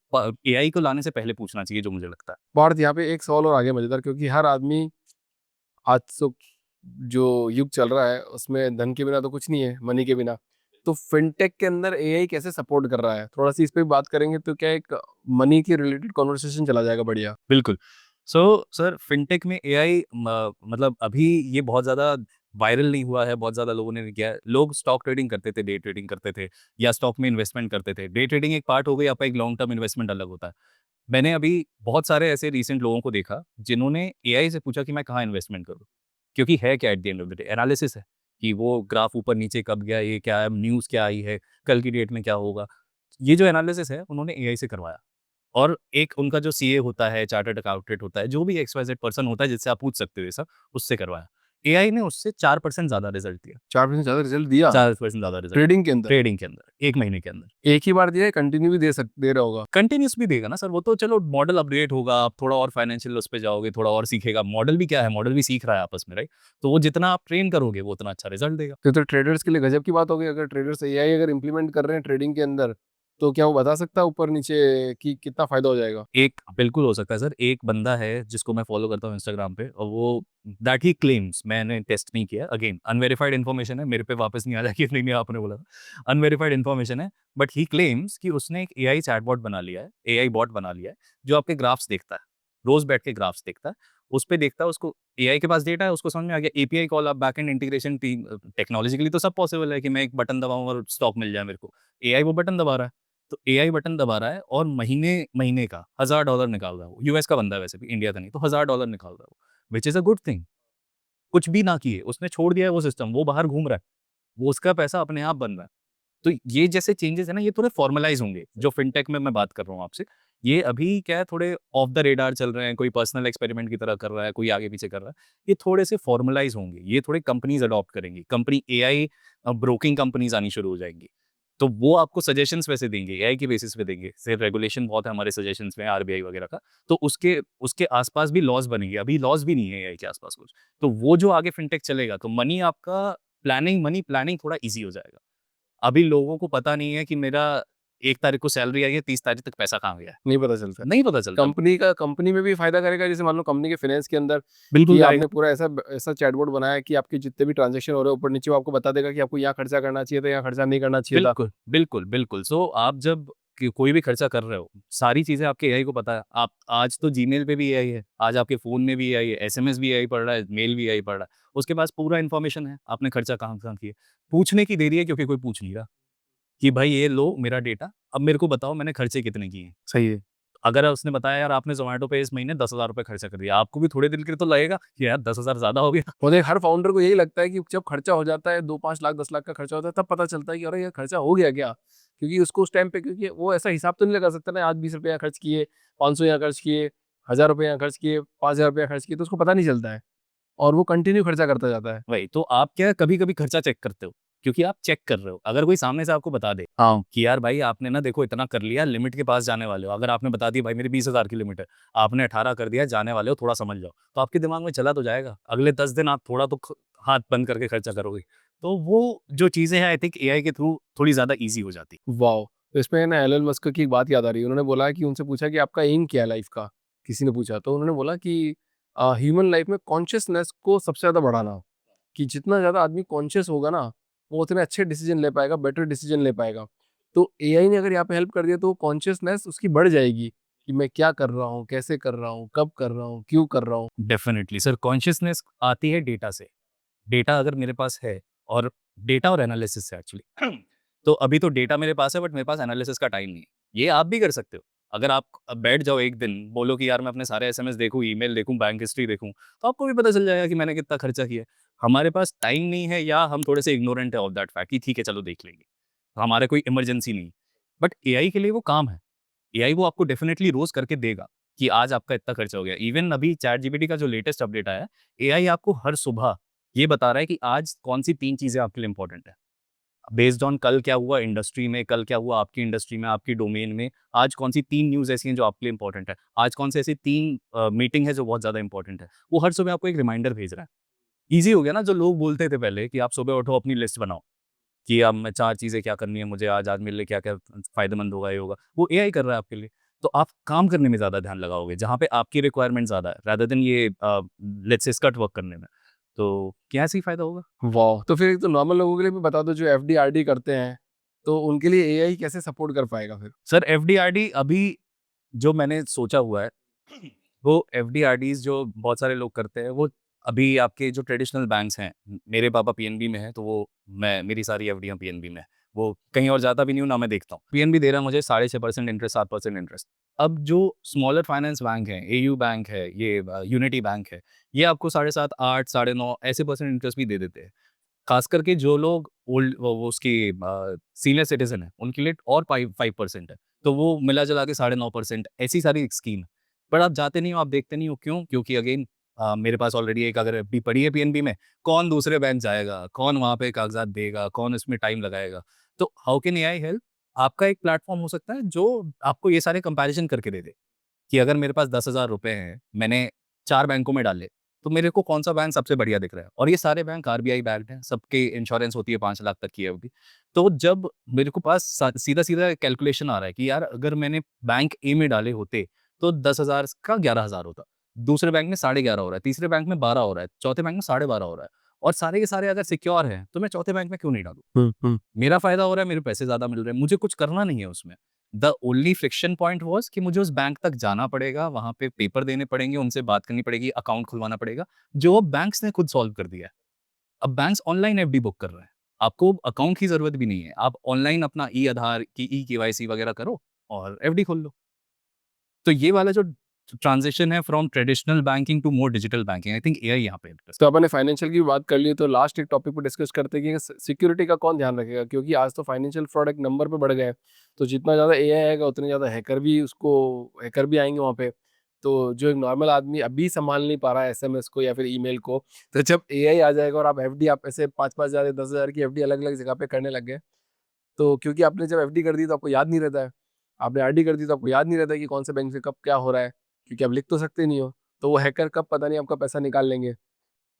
एआई को लाने से पहले पूछना चाहिए जो मुझे लगता है। पार्थ, यहाँ पे एक सवाल और आ गया मज़ेदार, क्योंकि हर आदमी आज तो जो युग चल रहा है उसमें धन के बिना तो कुछ नहीं है, मनी के बिना। तो फिनटेक के अंदर एआई कैसे सपोर्ट कर रहा है? थोड़ा-सी इस पे भी बात करेंगे तो क्या एक मनी के रिलेटेड कन्वर्सेशन चला जाएगा बढ़िया। बिल्कुल। सो सर फिनटेक में एआई मतलब अभी ये बहुत ज़्यादा वायरल नहीं हुआ है, बहुत ज़्यादा लोगों ने नहीं किया है। लोग स्टॉक ट्रेडिंग करते थे, डे ट्रेडिंग करते थे या स्टॉक में इन्वेस्टमेंट करते थे। डे ट्रेडिंग एक पार्ट हो गई, आपका एक लॉन्ग टर्म इन्वेस्टमेंट अलग होता है। मैंने अभी बहुत सारे ऐसे रीसेंट लोगों को देखा, जिन्होंने एआई से पूछा कि मैं कहाँ इन्वेस्टमेंट करूँ? क्योंकि है क्या at the end of the day analysis है, कि वो ग्राफ ऊपर-नीचे कब गया, ये क्या है, न्यूज़ क्या आई है, कल की डेट में क्या होगा? ये जो एनालिसिस है, उन्होंने एआई से करवाया। और एक उनका जो सीए होता है, चार्टर्ड अकाउंटेंट होता है, जो भी एक्स-वाई-ज़ेड पर्सन होता है जिससे आप पूछ सकते हो ये सब, उससे करवाया। एआई ने उससे 4% ज़्यादा रिज़ल्ट दिया, 4% ज़्यादा रिज़ल्ट दिया 4% ज़्यादा रिज़ल्ट ट्रेडिंग के अंदर? ट्रेडिंग के अंदर, 1 महीने के अंदर। एक ही बार दिया है, कंटिन्यू भी दे रहा होगा? कंटीन्यूअस भी देगा ना सर, वो तो चलो मॉडल अपग्रेड होगा, आप थोड़ा और फाइनेंशियल उस पे जाओगे, थोड़ा और सीखेगा। मॉडल भी क्या है, मॉडल भी सीख रहा है आपस में, राइट? तो वो जितना आप ट्रेन करोगे, वो उतना अच्छा रिज़ल्ट देगा। तो ट्रेडर्स के लिए गज़ब की बात हो गई। अगर ट्रेडर्स एआई अगर इम्प्लीमेंट कर रहे हैं ट्रेडिंग के अंदर, तो क्या वो बता सकता है ऊपर-नीचे कि कितना फ़ायदा हो जाएगा? एक बिल्कुल हो सकता है सर, एक बंदा है जिसको मैं फ़ॉलो करता हूँ इंस्टाग्राम पे और वो दैट ही क्लेम्स मैंने टेस्ट नहीं किया अगेन अनवेरिफाइड इन्फॉर्मेशन है, मेरे पे वापस नहीं आ जाए कि नहीं-नहीं आपने बोला था। अनवेरिफाइड इन्फॉर्मेशन है, बट ही क्लेम्स कि उसने एक एआई चैटबॉट बना लिया है, एआई बॉट बना लिया है, जो आपके ग्राफ्स देखता है। रोज़ बैठ के ग्राफ्स देखता है, उस पे देखता है उसको एआई के पास डेटा है, उसको समझ में आ गया एपीआई कॉल आप बैकएंड इंटीग्रेशन टीम टेक्नोलॉजिकली तो सब पॉसिबल है कि मैं एक बटन दबाऊँ और स्टॉक मिल जाए मेरे को। एआई वो बटन दबा रहा है। तो एआई बटन दबा रहा है और महीने का $1000 निकाल रहा है वो। यूएस का बंदा है वैसे भी, इंडिया का नहीं, तो $1000 निकाल रहा है वो, which is a good thing. कुछ भी ना किए, उसने छोड़ दिया है वो सिस्टम, वो बाहर घूम रहा है, वो उसका पैसा अपने आप बन रहा है। तो ये जैसे चेंजेस है ना, ये थोड़े फॉर्मलाइज़ होंगे, जो फिनटेक में मैं बात कर रहा हूँ आपसे। ये अभी क्या है, थोड़े ऑफ द रेडार चल रहे हैं, कोई पर्सनल एक्सपेरिमेंट की तरह कर रहा है, कोई आगे-पीछे कर रहा है। ये थोड़े से फॉर्मलाइज़ होंगे, ये थोड़े कंपनीज़ अडॉप्ट करेंगी। कंपनी एआई ब्रोकिंग कंपनीज़ आनी शुरू हो जाएँगी। तो वो आपको सजेशंस वैसे देंगे, एआई के बेसिस पे देंगे। सिर्फ रेगुलेशन बहुत है हमारे सजेशंस में आरबीआई वगैरह का, तो उसके उसके आस-पास भी लॉज़ बनेंगे। अभी लॉज़ भी नहीं है एआई के आस-पास कुछ। तो वो जो आगे फिनटेक चलेगा, तो मनी प्लानिंग थोड़ा ईज़ी हो जाएगा। अभी लोगों को पता नहीं है कि मेरा 1 तारीख को सैलरी आई है, 30 तारीख तक पैसा कहाँ गया है? नहीं पता चलता है। नहीं पता चलता। कंपनी में भी फ़ायदा करेगा, जैसे मान लो कंपनी के फाइनेंस के अंदर बिल्कुल कि करेगा। आपने पूरा ऐसा चैटबॉट बनाया है कि आपके जितने भी ट्रांज़ैक्शन हो रहे हैं ऊपर-नीचे वो आपको बता देगा कि आपको यहाँ खर्चा करना चाहिए था, यहाँ खर्चा नहीं करना चाहिए था। बिल्कुल। सो आप जब कोई भी खर्चा कर रहे हो, सारी चीज़ें आपके एआई को पता है। आप आज तो जीमेल पे भी एआई है, आज आपके फ़ोन में भी एआई है, एसएमएस भी एआई पढ़ रहा है, मेल भी एआई पढ़ रहा है। उसके पास पूरा इन्फॉर्मेशन है, आपने खर्चा कहाँ-कहाँ किया। पूछने की देरी है क्योंकि कोई पूछ नहीं रहा कि भाई ये लो मेरा डेटा, अब मेरे को बताओ मैंने खर्चे कितने किए हैं। सही है। अगर उसने बताया यार आपने ज़ोमैटो पे इस महीने ₹10,000 खर्चा कर दिया, आपको भी थोड़े दिन के लिए तो लगेगा कि यार 10,000 ज़्यादा हो गया। और हर फाउंडर को यही लगता है कि जब खर्चा हो जाता है 2-5 लाख 10 लाख का खर्चा होता है तब पता चलता है कि अरे ये खर्चा हो गया क्या? क्योंकि उसको उस टाइम पे क्योंकि वो ऐसा हिसाब तो नहीं लगा सकता ना आज ₹20 यहाँ खर्च किए, 500 यहाँ खर्च किए, ₹1000 यहाँ खर्च किए, ₹5000 खर्च किए तो उसको पता नहीं चलता है और वो कंटिन्यू खर्चा करता जाता है। वही, तो आप क्या कभी-कभी खर्चा चेक करते हो? क्योंकि आप चेक कर रहे हो। अगर कोई सामने से आपको बता दे हाँ। कि यार भाई आपने ना देखो इतना कर लिया, लिमिट के पास जाने वाले हो। अगर आपने बता दिया भाई मेरी 20,000 की लिमिट है, आपने 18 कर दिया, जाने वाले हो, थोड़ा समझ जाओ। तो आपके दिमाग में चला तो जाएगा। अगले 10 दिन आप थोड़ा तो हाथ बंद करके खर्चा करोगे। तो वो जो चीज़ें हैं आई थिंक एआई के थ्रू थोड़ी ज़्यादा ईज़ी हो जाती है। वाओ! तो इसमें ना एलन मस्क की एक बात याद आ रही है। उन्होंने बोला कि उनसे पूछा कि आपका एम क्या है लाइफ़ का? किसी ने पूछा तो उन्होंने बोला कि ह्यूमन लाइफ़ में कॉन्शसनेस को सबसे ज़्यादा बढ़ाना। कि जितना ज़्यादा आदमी कॉन्शियस होगा ना, वो उतने अच्छे डिसीज़न ले पाएगा, बेटर डिसीज़न ले पाएगा। तो एआई ने अगर यहाँ पे हेल्प कर दिया तो कॉन्शियसनेस उसकी बढ़ जाएगी, कि मैं क्या कर रहा हूँ, कैसे कर रहा हूँ, कब कर रहा हूँ, क्यों कर रहा हूँ। डेफ़िनिटली सर, कॉन्शसनेस आती है डेटा से। डेटा अगर मेरे पास है और डेटा और एनालिसिस से एक्चुअली तो अभी तो डेटा मेरे पास है बट मेरे पास एनालिसिस का टाइम नहीं है। ये आप भी कर सकते हो। अगर आप बैठ जाओ एक दिन, बोलो कि यार मैं अपने सारे एसएमएस देखूँ, ईमेल देखूँ, बैंक हिस्ट्री देखूँ, तो आपको भी पता चल जाएगा कि मैंने कितना खर्चा किया है। हमारे पास टाइम नहीं है या हम थोड़े से इग्नोरेंट है ऑफ दैट फैक्ट कि ठीक है चलो देख लेंगे। हमारे कोई इमरजेंसी नहीं। बट एआई के लिए वो काम है। एआई वो आपको डेफिनिटली रोज़ करके देगा कि आज आपका इतना खर्चा हो गया। इवन अभी चैटजीपीटी का जो लेटेस्ट अपडेट आया है, एआई आपको हर सुबह ये बता रहा है कि आज कौन-सी 3 चीज़ें आपके लिए इम्पोर्टेंट है। बेस्ड ऑन कल क्या हुआ इंडस्ट्री में, कल क्या हुआ आपकी इंडस्ट्री में, आपकी डोमेन में, आज कौन-सी 3 न्यूज़ ऐसी हैं जो आपके लिए इम्पोर्टेंट है। आज कौन से ऐसी 3 मीटिंग है जो बहुत ज़्यादा इम्पोर्टेंट है। वो हर सुबह आपको एक रिमाइंडर भेज रहा है। ईज़ी हो गया ना, जो लोग बोलते थे पहले कि आप सुबह उठो अपनी लिस्ट बनाओ, कि अब मैं 4 चीज़ें क्या करनी है मुझे आज मेरे लिए क्या-क्या फ़ायदेमंद होगा, ये होगा। वो एआई कर रहा है आपके लिए। तो आप काम करने में ज़्यादा ध्यान लगाओगे, जहाँ पे आपकी रिक्वायरमेंट ज़्यादा है, रादर देन ये लेट्स से स्कर्ट वर्क करने में। तो क्या ऐसे ही फ़ायदा होगा? वाह! तो फिर एक तो नॉर्मल लोगों के लिए भी बता दो जो एफडी, आरडी करते हैं, तो उनके लिए एआई कैसे सपोर्ट कर पाएगा फिर? सर एफडीआरडी अभी जो मैंने सोचा हुआ है, वो एफडीआरडीज़ जो बहुत सारे लोग करते हैं, वो अभी आपके जो ट्रेडिशनल बैंक्स हैं, मेरे पापा पीएनबी में हैं, तो वो मैं मेरी सारी एफडीयाँ पीएनबी में हैं। वो कहीं और जाता भी नहीं हूँ, ना मैं देखता हूँ। पीएनबी दे रहा है मुझे 6.5% इंटरेस्ट, 7% इंटरेस्ट। अब जो स्मॉलर फाइनेंस बैंक हैं, एयू बैंक है, ये यूनिटी बैंक है, ये आपको 7.5, 8, 9.5 ऐसे परसेंट इंटरेस्ट भी दे देते हैं। खास करके जो लोग ओल्ड वो उसकी सीनियर सिटीज़न है, उनके लिए और 5% है। तो वो मिला-जुला के 9.5% ऐसी सारी स्कीम है। पर आप जाते नहीं हो, आप देखते नहीं हो, क्यों? क्योंकि अगेन मेरे पास ऑलरेडी एक अगर एफडी पड़ी है पीएनबी में, कौन दूसरे बैंक जाएगा? कौन वहाँ पे कागज़ात देगा? कौन इसमें टाइम लगाएगा? तो हाउ कैन एआई हेल्प? आपका एक प्लेटफ़ॉर्म हो सकता है जो आपको ये सारे कंपैरिज़न करके दे दे। कि अगर मेरे पास ₹10,000 हैं, मैंने 4 बैंकों में डाले, तो मेरे को कौन-सा बैंक सबसे बढ़िया दिख रहा है? और ये सारे बैंक आरबीआई बैक्ड हैं, सबकी इंश्योरेंस होती है 5 लाख तक की एफडी। तो जब मेरे को पास सा सीधा-सीधा कैलकुलेशन आ रहा है कि यार अगर मैंने बैंक ए में डाले होते, तो 10,000 का 11,000 होता। दूसरे बैंक में 11.5 हो रहा है, तीसरे बैंक में 12 हो रहा है, चौथे बैंक में 12.5 हो रहा है और सारे के सारे अगर सिक्योर हैं, तो मैं चौथे बैंक में क्यों नहीं डालूँ? हुँ, हुँ। मेरा फ़ायदा हो रहा है, मेरे पैसे ज़्यादा मिल रहे हैं, मुझे कुछ करना नहीं है उसमें। The only friction point was कि मुझे उस बैंक तक जाना पड़ेगा, वहाँ पे पेपर देने पड़ेंगे, उनसे बात करनी पड़ेगी, अकाउंट खुलवाना पड़ेगा, जो अब बैंक्स ने खुद सॉल्व कर दिया है। अब बैंक्स ऑनलाइन एफडी बुक कर रहे हैं। आपको अकाउंट की ज़रूरत भी नहीं है। आप ऑनलाइन अपना ई-आधार की ई-केवाईसी वगैरह करो और एफडी खोल लो। तो ये वाला जो ट्रांज़िशन है from traditional banking to more digital banking, I think AI यहाँ पे हेल्प कर तो सकता अपन ने फाइनेंशियल की भी बात कर ली तो लास्ट एक टॉपिक पे डिस्कस करते हैं कि सिक्योरिटी का कौन ध्यान रखेगा क्योंकि आज तो फाइनेंशियल फ्रॉड एक नंबर पे बढ़ गए हैं तो जितना ज़्यादा एआई आएगा उतने ज़्यादा हैकर भी आएंगे वहाँ पे तो जो एक नॉर्मल आदमी अभी संभाल नहीं पा रहा है एसएमएस को या फिर ईमेल को तो जब एआई आ जाएगा और आप एफडी आप ऐसे 5-5 हज़ार 10,000 की एफडी अलग अलग जगह पे करने लग गए तो क्योंकि आपने जब एफडी कर दी तो आपको याद नहीं रहता है आपने आरडी कर दी तो आपको याद नहीं रहता है कि कौन से बैंक से कब क्या हो रहा है क्योंकि आप लिख तो सकते नहीं हो तो वो हैकर कब पता नहीं आपका पैसा निकाल लेंगे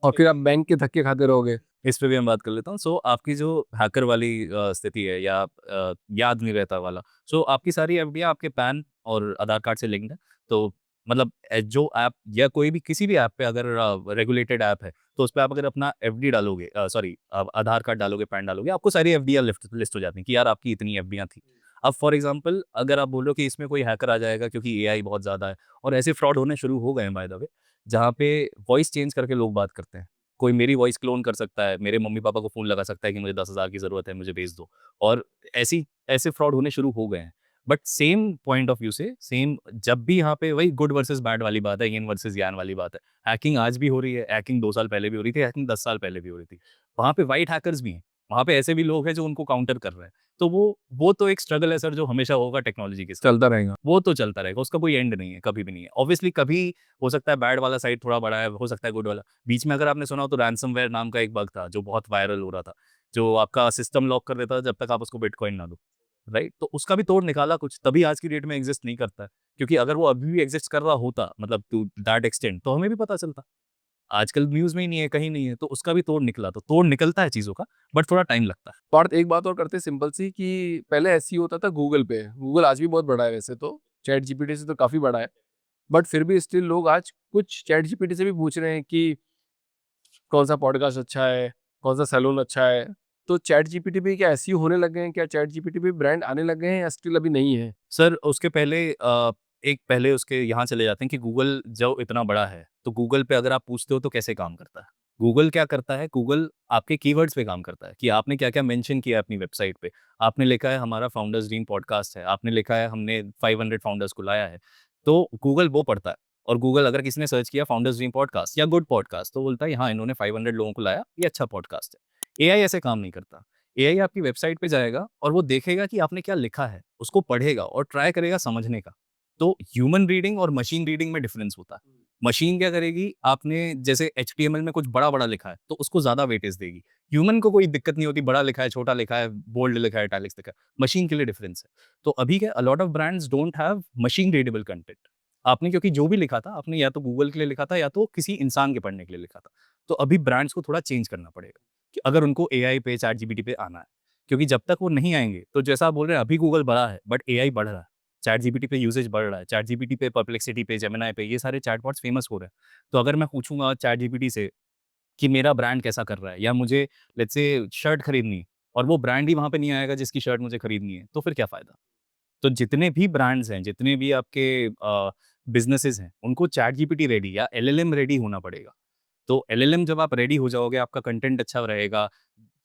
और फिर आप बैंक के धक्के खाते रहोगे। इस पे भी हम बात कर लेता हूँ। सो आपकी जो हैकर वाली स्थिति है या याद नहीं रहता वाला, सो आपकी सारी एफडियाँ आपके पैन और आधार कार्ड से लिंक्ड है। तो मतलब जो ऐप या कोई भी किसी भी ऐप पे अगर रेगुलेटेड ऐप है, तो उसपे आप अगर अपना एफडी डालोगे सॉरी आधार कार्ड डालोगे, पैन डालोगे, आपको सारी एफडियाँ लिस्ट लिस्ट हो जाती हैं कि यार आपकी इतनी एफडियाँ थी। अब फॉर एग्जांपल अगर आप बोलो कि इसमें कोई हैकर आ जाएगा क्योंकि एआई बहुत ज़्यादा है, और ऐसे फ्रॉड होने शुरू हो गए हैं बाय द वे, जहाँ पे वॉइस चेंज करके लोग बात करते हैं। कोई मेरी वॉइस क्लोन कर सकता है, मेरे मम्मी-पापा को फ़ोन लगा सकता है कि मुझे 10,000 की ज़रूरत है, मुझे भेज दो, और ऐसे फ्रॉड होने शुरू हो गए हैं। But same point of view से सेम, जब भी यहाँ पे वही गुड वर्सेस बैड वाली बात है, यिन वर्सेस यान वाली बात है। हैकिंग आज भी हो रही है, हैकिंग 2 साल पहले भी हो रही थी, हैकिंग 10 साल पहले भी हो रही थी। वहाँ पे व्हाइट हैकर्स भी हैं, वहाँ पे ऐसे भी लोग हैं जो उनको काउंटर कर रहे हैं। तो वो तो एक स्ट्रगल है सर, जो हमेशा होगा टेक्नोलॉजी के साथ। चलता रहेगा। वो तो चलता रहेगा, उसका कोई एंड नहीं है, कभी भी नहीं है। ऑब्वियसली कभी हो सकता है बैड वाला साइड थोड़ा बड़ा है, हो सकता है गुड वाला। बीच में अगर आपने सुना हो तो रैनसमवेयर नाम का एक बग था, जो बहुत वायरल हो रहा था, जो आपका सिस्टम लॉक कर देता था जब तक आप उसको बिटकॉइन ना दो, राइट? तो उसका भी तोड़ निकाला कुछ, तभी आज की डेट में एग्ज़िस्ट नहीं करता है। क्योंकि अगर वो अभी भी एग्ज़िस्ट कर रहा होता, मतलब टू दैट एक्सटेंट, तो हमें भी पता चलता। आजकल न्यूज़ में ही नहीं है, कहीं नहीं है, तो उसका भी तोड़ निकला। तो तोड़ निकलता है चीज़ों का, बट थोड़ा टाइम लगता है। पार्थ, एक बात और करते हैं सिंपल सी, कि पहले एसईओ होता था गूगल पे। गूगल आज भी बहुत बड़ा है वैसे तो, चैट जीपीटी से तो काफ़ी बड़ा है। बट फिर भी स्टिल लोग आज कुछ चैट जीपीटी से भी पूछ रहे हैं कि कौन सा पॉडकास्ट अच्छा है, कौन सा सैलून अच्छा है। तो चैट जीपीटी पे क्या एसईओ होने लग गए हैं? क्या चैट जीपीटी पे ब्रांड आने लग गए हैं या स्टिल अभी नहीं है? सर उसके पहले एक पहले उसके यहाँ चले जाते हैं कि गूगल जो इतना बड़ा है, तो गूगल पे अगर आप पूछते हो तो कैसे काम करता है? गूगल क्या करता है? गूगल आपके कीवर्ड्स पे काम करता है कि आपने क्या-क्या मेंशन किया है अपनी वेबसाइट पे। आपने लिखा है हमारा फाउंडर्स ड्रीम पॉडकास्ट है, आपने लिखा है हमने 500 फाउंडर्स को लाया है, तो गूगल वो पढ़ता है। और गूगल अगर किसी ने सर्च किया फाउंडर्स ड्रीम पॉडकास्ट या गुड पॉडकास्ट, तो बोलता है हाँ, इन्होंने 500 लोगों को लाया, ये अच्छा पॉडकास्ट है। एआई ऐसे काम नहीं करता। एआई आपकी वेबसाइट पे जाएगा और वो देखेगा कि आपने क्या लिखा है, उसको पढ़ेगा और ट्राई करेगा समझने का। तो ह्यूमन रीडिंग और मशीन रीडिंग में डिफरेंस होता है। मशीन क्या करेगी, आपने जैसे एचटीएमएल में कुछ बड़ा-बड़ा लिखा है, तो उसको ज़्यादा वेटेज देगी। ह्यूमन को कोई दिक्कत नहीं होती, बड़ा लिखा है, छोटा लिखा है, बोल्ड लिखा है, इटैलिक्स लिखा है। मशीन के लिए डिफरेंस है। तो अभी क्या, अ lot of brands don't have machine readable content. आपने क्योंकि जो भी लिखा था, आपने या तो गूगल के लिए लिखा था या तो किसी इंसान के पढ़ने के लिए लिखा था। तो अभी ब्रांड्स को थोड़ा चेंज करना पड़ेगा, कि अगर उनको एआई पे, चैटजीपीटी पे आना है। क्योंकि जब तक वो नहीं आएँगे, तो जैसा आप बोल रहे हैं अभी गूगल बड़ा है, बट एआई बढ़ रहा है। चैटजीपीटी पे यूसेज बढ़ रहा है। चैटजीपीटी पे, परप्लेक्सिटी पे, जेमिनी पे ये सारे चैटबॉट्स फेमस हो रहे हैं। तो अगर मैं पूछूँगा चैटजीपीटी से कि मेरा ब्रांड कैसा कर रहा है, या मुझे लेट्स से शर्ट खरीदनी है, और वो ब्रांड ही वहाँ पे नहीं आएगा जिसकी शर्ट मुझे खरीदनी है, तो फिर क्या फ़ायदा? तो जितने भी ब्रांड्स हैं, जितने भी आपके बिज़नेसेस हैं, उनको चैटजीपीटी रेडी या एलएलएम रेडी होना पड़ेगा। तो एलएलएम जब आप रेडी हो जाओगे, आपका कंटेंट अच्छा रहेगा,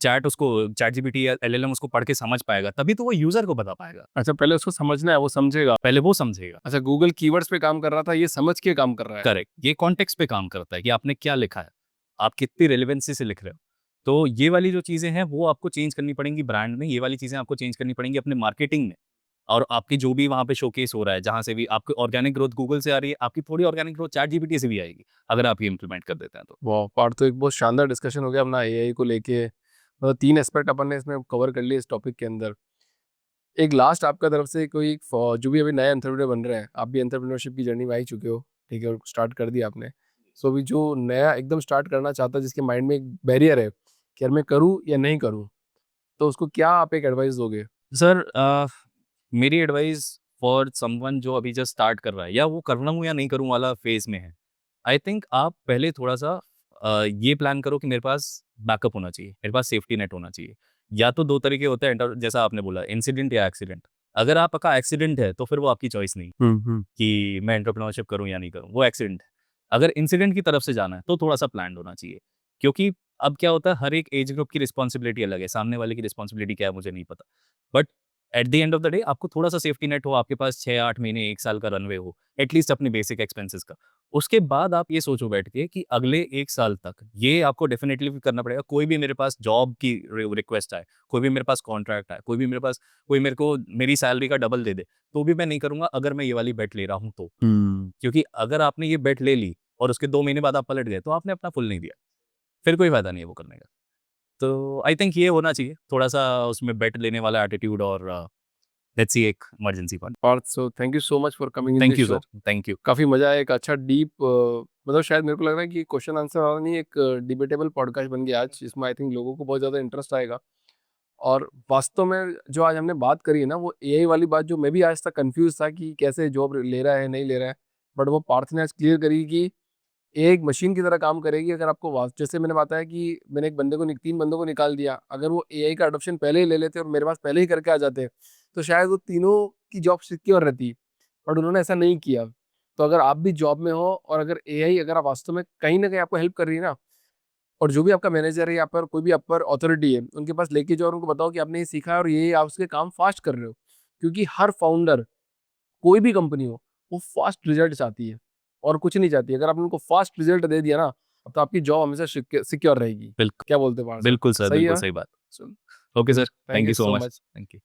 चैटजीपीटी या एलएलएम उसको पढ़ के समझ पाएगा, तभी तो वो यूज़र को बता पाएगा। अच्छा, पहले उसको समझना है, वो समझेगा। पहले वो समझेगा। अच्छा, गूगल कीवर्ड्स पे काम कर रहा था, ये समझ के काम कर रहा है। करेक्ट, ये कॉन्टेक्स्ट पे काम करता है कि आपने क्या लिखा है, आप कितनी रेलेवेंसी से लिख रहे हो। तो ये वाली जो चीज़ें हैं, वो आपको चेंज करनी पड़ेंगी ब्रांड में, ये वाली चीज़ें आपको चेंज करनी पड़ेंगी अपने मार्केटिंग में। और आपकी जो भी वहाँ पे शोकेस हो रहा है, जहाँ से भी आपकी ऑर्गेनिक ग्रोथ गूगल से आ रही है, आपकी थोड़ी ऑर्गेनिक ग्रोथ चैटजीपीटी से भी आएगी, अगर आप ये इम्प्लीमेंट कर देते हैं तो। वाह! पार्थ, तो एक बहुत शानदार डिस्कशन हो गया अपना एआई को लेके। मतलब 3 एस्पेक्ट अपन ने इसमें कवर कर लिए इस टॉपिक के अंदर। एक लास्ट आपका तरफ से कोई जो भी अभी नए एंटरप्रेन्योर बन रहे हैं, आप भी एंटरप्रेन्योरशिप की जर्नी में आ ही चुके हो, ठीक है, और स्टार्ट कर दिया आपने। सो अभी जो नया एकदम स्टार्ट करना चाहता है, जिसके माइंड में एक बैरियर है कि यार मैं करूँ या नहीं करूँ, तो उसको क्या आप एक एडवाइस दोगे? सर मेरी एडवाइस फॉर समवन जो अभी जस्ट स्टार्ट कर रहा है, या वो कर रहा हूँ या नहीं करूँ वाला फेज़ में है। आई थिंक आप पहले थोड़ा-सा ये प्लान करो कि मेरे पास बैकअप होना चाहिए, मेरे पास सेफ्टी नेट होना चाहिए। या तो 2 तरीके होते हैं जैसा आपने बोला, इंसिडेंट या एक्सीडेंट। अगर आपका एक्सीडेंट है, तो फिर वो आपकी चॉइस नहीं हुँ। कि मैं एंटरप्रेन्योरशिप करूँ या नहीं करूँ, वो एक्सीडेंट है। अगर इंसिडेंट की तरफ से जाना है, तो थोड़ा-सा प्लान्ड होना चाहिए। क्योंकि अब क्या होता है, हर एक एज ग्रुप की रिस्पॉन्सिबिलिटी अलग है, सामने वाले की रिस्पॉन्सिबिलिटी क्या है मुझे नहीं पता। But at the end of the day आपको थोड़ा-सा सेफ्टी नेट हो, आपके पास 6, 8 महीने, 1 साल का रनवे हो, एटलीस्ट अपने बेसिक एक्सपेंसेस का। उसके बाद आप ये सोचो बैठ के कि अगले 1 साल तक ये आपको डेफिनिटली भी करना पड़ेगा। कोई भी मेरे पास जॉब की रिक्वेस्ट आए, कोई भी मेरे पास कॉन्ट्रैक्ट आए, कोई मेरे को मेरी सैलरी का डबल दे दे, तो भी मैं नहीं करूँगा अगर मैं ये वाली बेट ले रहा हूँ तो। हुँ। क्योंकि अगर आपने ये बेट ले ली और उसके 2 महीने बाद आप पलट गए, तो आपने अपना फुल नहीं दिया। फिर कोई फ़ायदा नहीं है वो करने का। तो आई थिंक ये होना चाहिए, थोड़ा-सा उसमें बेट लेने वाला एटीट्यूड, और लेट्स सी एक emergency fund. Parth, so thank you so much for coming in thank this you show. Sir, thank you. काफ़ी मज़ा आया, एक अच्छा डीप, मतलब शायद मेरे को लग रहा है कि क्वेश्चन आंसर वाला नहीं, एक डिबेटेबल पॉडकास्ट बन गया आज, जिसमें आई थिंक लोगों को बहुत ज़्यादा इंटरेस्ट आएगा। और वास्तव में जो आज हमने बात करी है ना, वो एआई वाली बात, जो मैं भी आज तक कंफ्यूज था कि कैसे जॉब ले रहा है नहीं ले रहा है, बट वो पार्थ ने आज क्लियर करी कि एआई एक मशीन की तरह काम करेगी। अगर आपको जैसे मैंने बताया कि मैंने एक बंदे को 3 बंदों को निकाल दिया, अगर वो एआई का अडॉप्शन पहले ही ले लेते और मेरे पास पहले ही करके आ जाते, तो शायद वो तीनों की जॉब सिक्योर रहती, बट उन्होंने ऐसा नहीं किया। तो अगर आप भी जॉब में हो और अगर एआई अगर आप वास्तव में कहीं ना कहीं आपको हेल्प कर रही है ना, और जो भी आपका मैनेजर है या पर कोई भी आप पर अथॉरिटी है, उनके पास लेके जाओ और उनको बताओ कि आपने ये सीखा है और ये आप उसके काम फास्ट कर रहे हो, क्योंकि हर फाउंडर, कोई भी कंपनी हो, वो फास्ट रिजल्ट चाहती है और कुछ नहीं चाहती। अगर आपने उनको फास्ट रिजल्ट दे दिया ना, तो आपकी जॉब हमेशा सिक्योर रहेगी। बिल्कुल, क्या बोलते हैं बाहर सर? बिल्कुल सर, सही बिल्कुल है। सही बात। Okay sir, thank thank you you so so much. Much. Thank you.